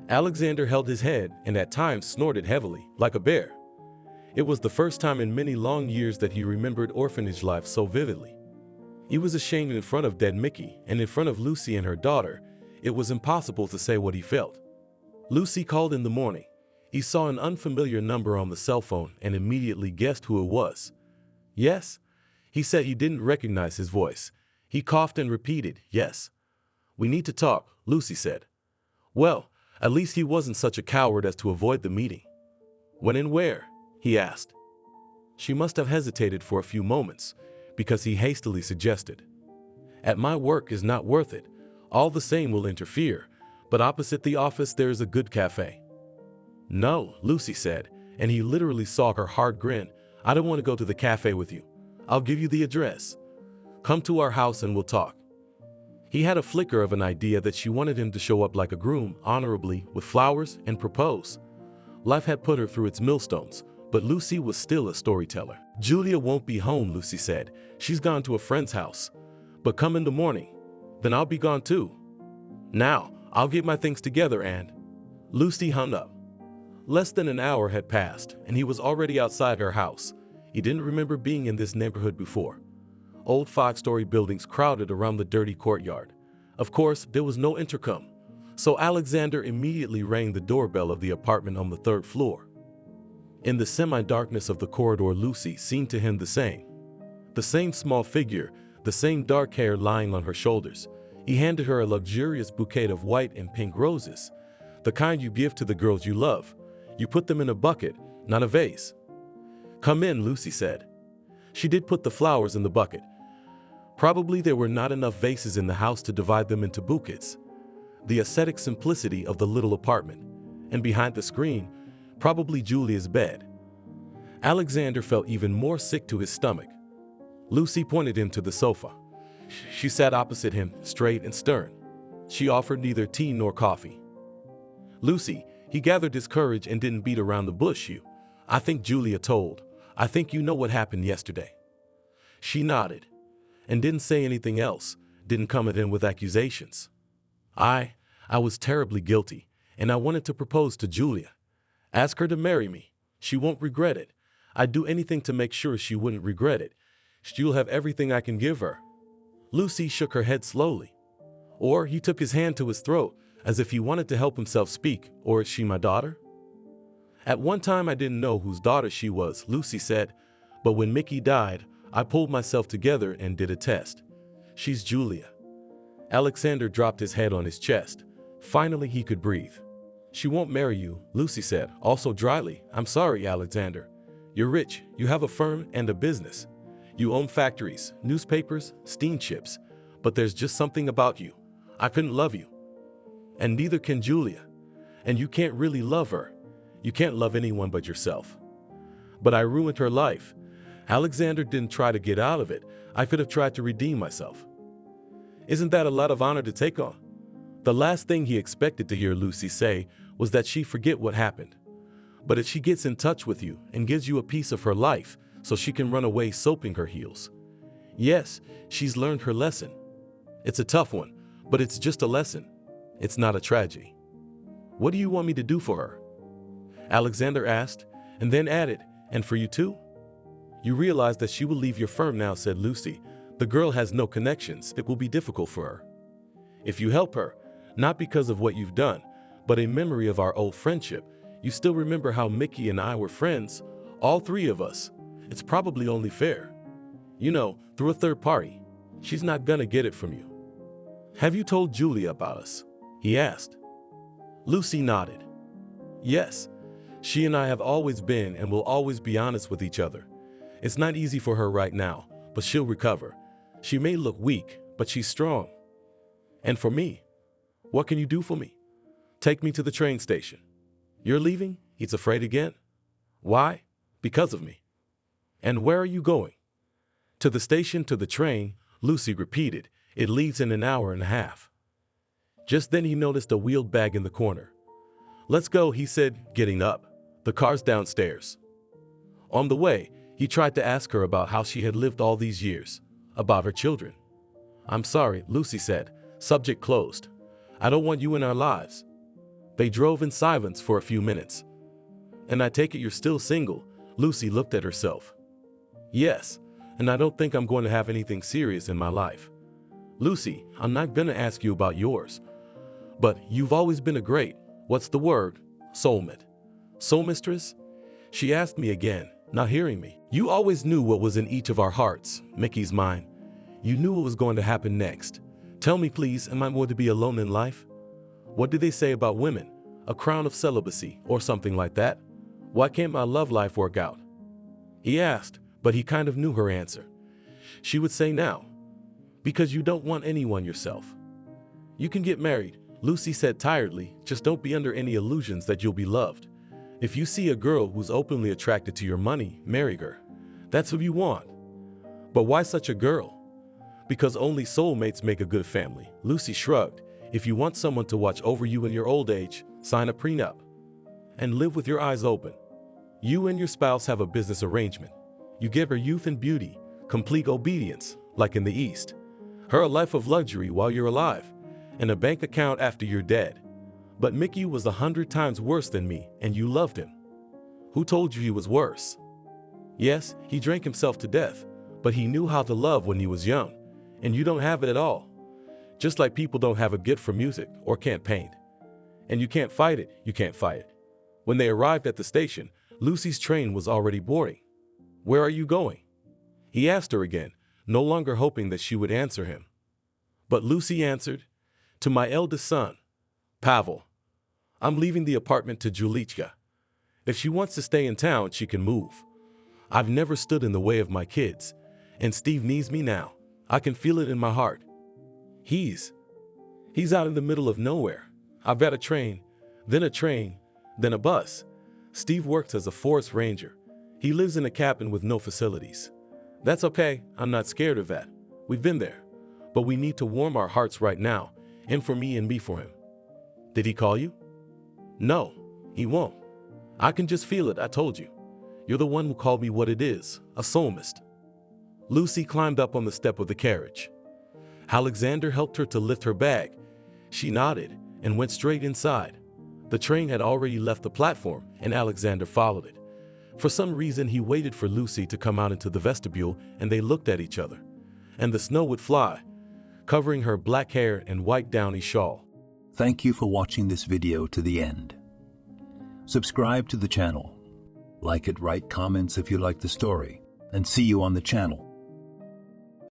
Alexander held his head and at times snorted heavily, like a bear. It was the first time in many long years that he remembered orphanage life so vividly. He was ashamed in front of dead Mickey, and in front of Lucy and her daughter, it was impossible to say what he felt. Lucy called in the morning. He saw an unfamiliar number on the cell phone and immediately guessed who it was. Yes? He said he didn't recognize his voice. He coughed and repeated, yes. We need to talk, Lucy said. Well, at least he wasn't such a coward as to avoid the meeting. When and where? He asked. She must have hesitated for a few moments, because he hastily suggested. At my work is not worth it. All the same will interfere, but opposite the office there is a good cafe. No, Lucy said, and he literally saw her hard grin. I don't want to go to the cafe with you. I'll give you the address. Come to our house and we'll talk. He had a flicker of an idea that she wanted him to show up like a groom, honorably, with flowers, and propose. Life had put her through its millstones, but Lucy was still a storyteller. Julia won't be home, Lucy said. She's gone to a friend's house. But come in the morning. Then I'll be gone too. Now, I'll get my things together and... Lucy hung up. Less than an hour had passed, and he was already outside her house. He didn't remember being in this neighborhood before. Old 5-story buildings crowded around the dirty courtyard. Of course, there was no intercom, so Alexander immediately rang the doorbell of the apartment on the 3rd floor. In the semi-darkness of the corridor, Lucy seemed to him the same. The same small figure, the same dark hair lying on her shoulders. He handed her a luxurious bouquet of white and pink roses, the kind you give to the girls you love. You put them in a bucket, not a vase. Come in, Lucy said. She did put the flowers in the bucket. Probably there were not enough vases in the house to divide them into bouquets. The ascetic simplicity of the little apartment, and behind the screen, probably Julia's bed. Alexander felt even more sick to his stomach. Lucy pointed him to the sofa. She sat opposite him, straight and stern. She offered neither tea nor coffee. Lucy, he gathered his courage and didn't beat around the bush. I think Julia told. I think you know what happened yesterday. She nodded and didn't say anything else, didn't come at him with accusations. I was terribly guilty, and I wanted to propose to Julia. Ask her to marry me. She won't regret it. I'd do anything to make sure she wouldn't regret it. She'll have everything I can give her. Lucy shook her head slowly. Or he took his hand to his throat, as if he wanted to help himself speak. Or is she my daughter? At one time I didn't know whose daughter she was, Lucy said, but when Mickey died, I pulled myself together and did a test. She's Julia. Alexander dropped his head on his chest. Finally he could breathe. She won't marry you, Lucy said, also dryly. I'm sorry, Alexander. You're rich, you have a firm and a business. You own factories, newspapers, steamships, but there's just something about you. I couldn't love you. And neither can Julia. And you can't really love her. You can't love anyone but yourself. But I ruined her life. Alexander didn't try to get out of it. I could have tried to redeem myself. Isn't that a lot of honor to take on? The last thing he expected to hear Lucy say was that she forget what happened. But if she gets in touch with you and gives you a piece of her life so she can run away soaping her heels. Yes, she's learned her lesson. It's a tough one, but it's just a lesson. It's not a tragedy. What do you want me to do for her? Alexander asked, and then added, and for you too? You realize that she will leave your firm now, said Lucy. The girl has no connections. It will be difficult for her. If you help her, not because of what you've done, but a memory of our old friendship. You still remember how Mickey and I were friends? All three of us. It's probably only fair. You know, through a third party. She's not gonna get it from you. Have you told Julia about us? He asked. Lucy nodded. Yes. She and I have always been and will always be honest with each other. It's not easy for her right now, but she'll recover. She may look weak, but she's strong. And for me, what can you do for me? Take me to the train station. You're leaving? He's afraid again. Why? Because of me. And where are you going? To the station, to the train, Lucy repeated. It leaves in an hour and a half. Just then he noticed a wheeled bag in the corner. Let's go, he said, getting up. The car's downstairs. On the way, he tried to ask her about how she had lived all these years, about her children. I'm sorry, Lucy said, subject closed. I don't want you in our lives. They drove in silence for a few minutes. And I take it you're still single, Lucy looked at herself. Yes, and I don't think I'm going to have anything serious in my life. Lucy, I'm not going to ask you about yours. But you've always been a great, what's the word? Soulmate. Soul mistress? She asked me again, not hearing me. You always knew what was in each of our hearts, Mickey's mind. You knew what was going to happen next. Tell me please, am I going to be alone in life? What do they say about women? A crown of celibacy or something like that? Why can't my love life work out? He asked, but he kind of knew her answer. She would say now, because you don't want anyone yourself. You can get married, Lucy said tiredly, just don't be under any illusions that you'll be loved. If you see a girl who's openly attracted to your money, marry her. That's who you want. But why such a girl? Because only soulmates make a good family. Lucy shrugged. If you want someone to watch over you in your old age, sign a prenup. And live with your eyes open. You and your spouse have a business arrangement. You give her youth and beauty, complete obedience, like in the East. Her a life of luxury while you're alive, and a bank account after you're dead. But Mickey was 100 times worse than me, and you loved him. Who told you he was worse? Yes, he drank himself to death, but he knew how to love when he was young, and you don't have it at all. Just like people don't have a gift for music or can't paint. And you can't fight it, you can't fight it. When they arrived at the station, Lucy's train was already boarding. Where are you going? He asked her again, no longer hoping that she would answer him. But Lucy answered, to my eldest son, Pavel. I'm leaving the apartment to Julichka. If she wants to stay in town, she can move. I've never stood in the way of my kids, and Steve needs me now. I can feel it in my heart. He's out in the middle of nowhere. I've got a train, then a bus. Steve works as a forest ranger. He lives in a cabin with no facilities. That's okay, I'm not scared of that. We've been there. But we need to warm our hearts right now, and for me and me for him. Did he call you? No, he won't. I can just feel it, I told you. You're the one who called me what it is, a soulmist. Lucy climbed up on the step of the carriage. Alexander helped her to lift her bag. She nodded and went straight inside. The train had already left the platform, and Alexander followed it. For some reason, he waited for Lucy to come out into the vestibule, and they looked at each other. And the snow would fly, covering her black hair and white downy shawl. Thank you for watching this video to the end. Subscribe to the channel. Like it, write comments if you like the story, and see you on the channel.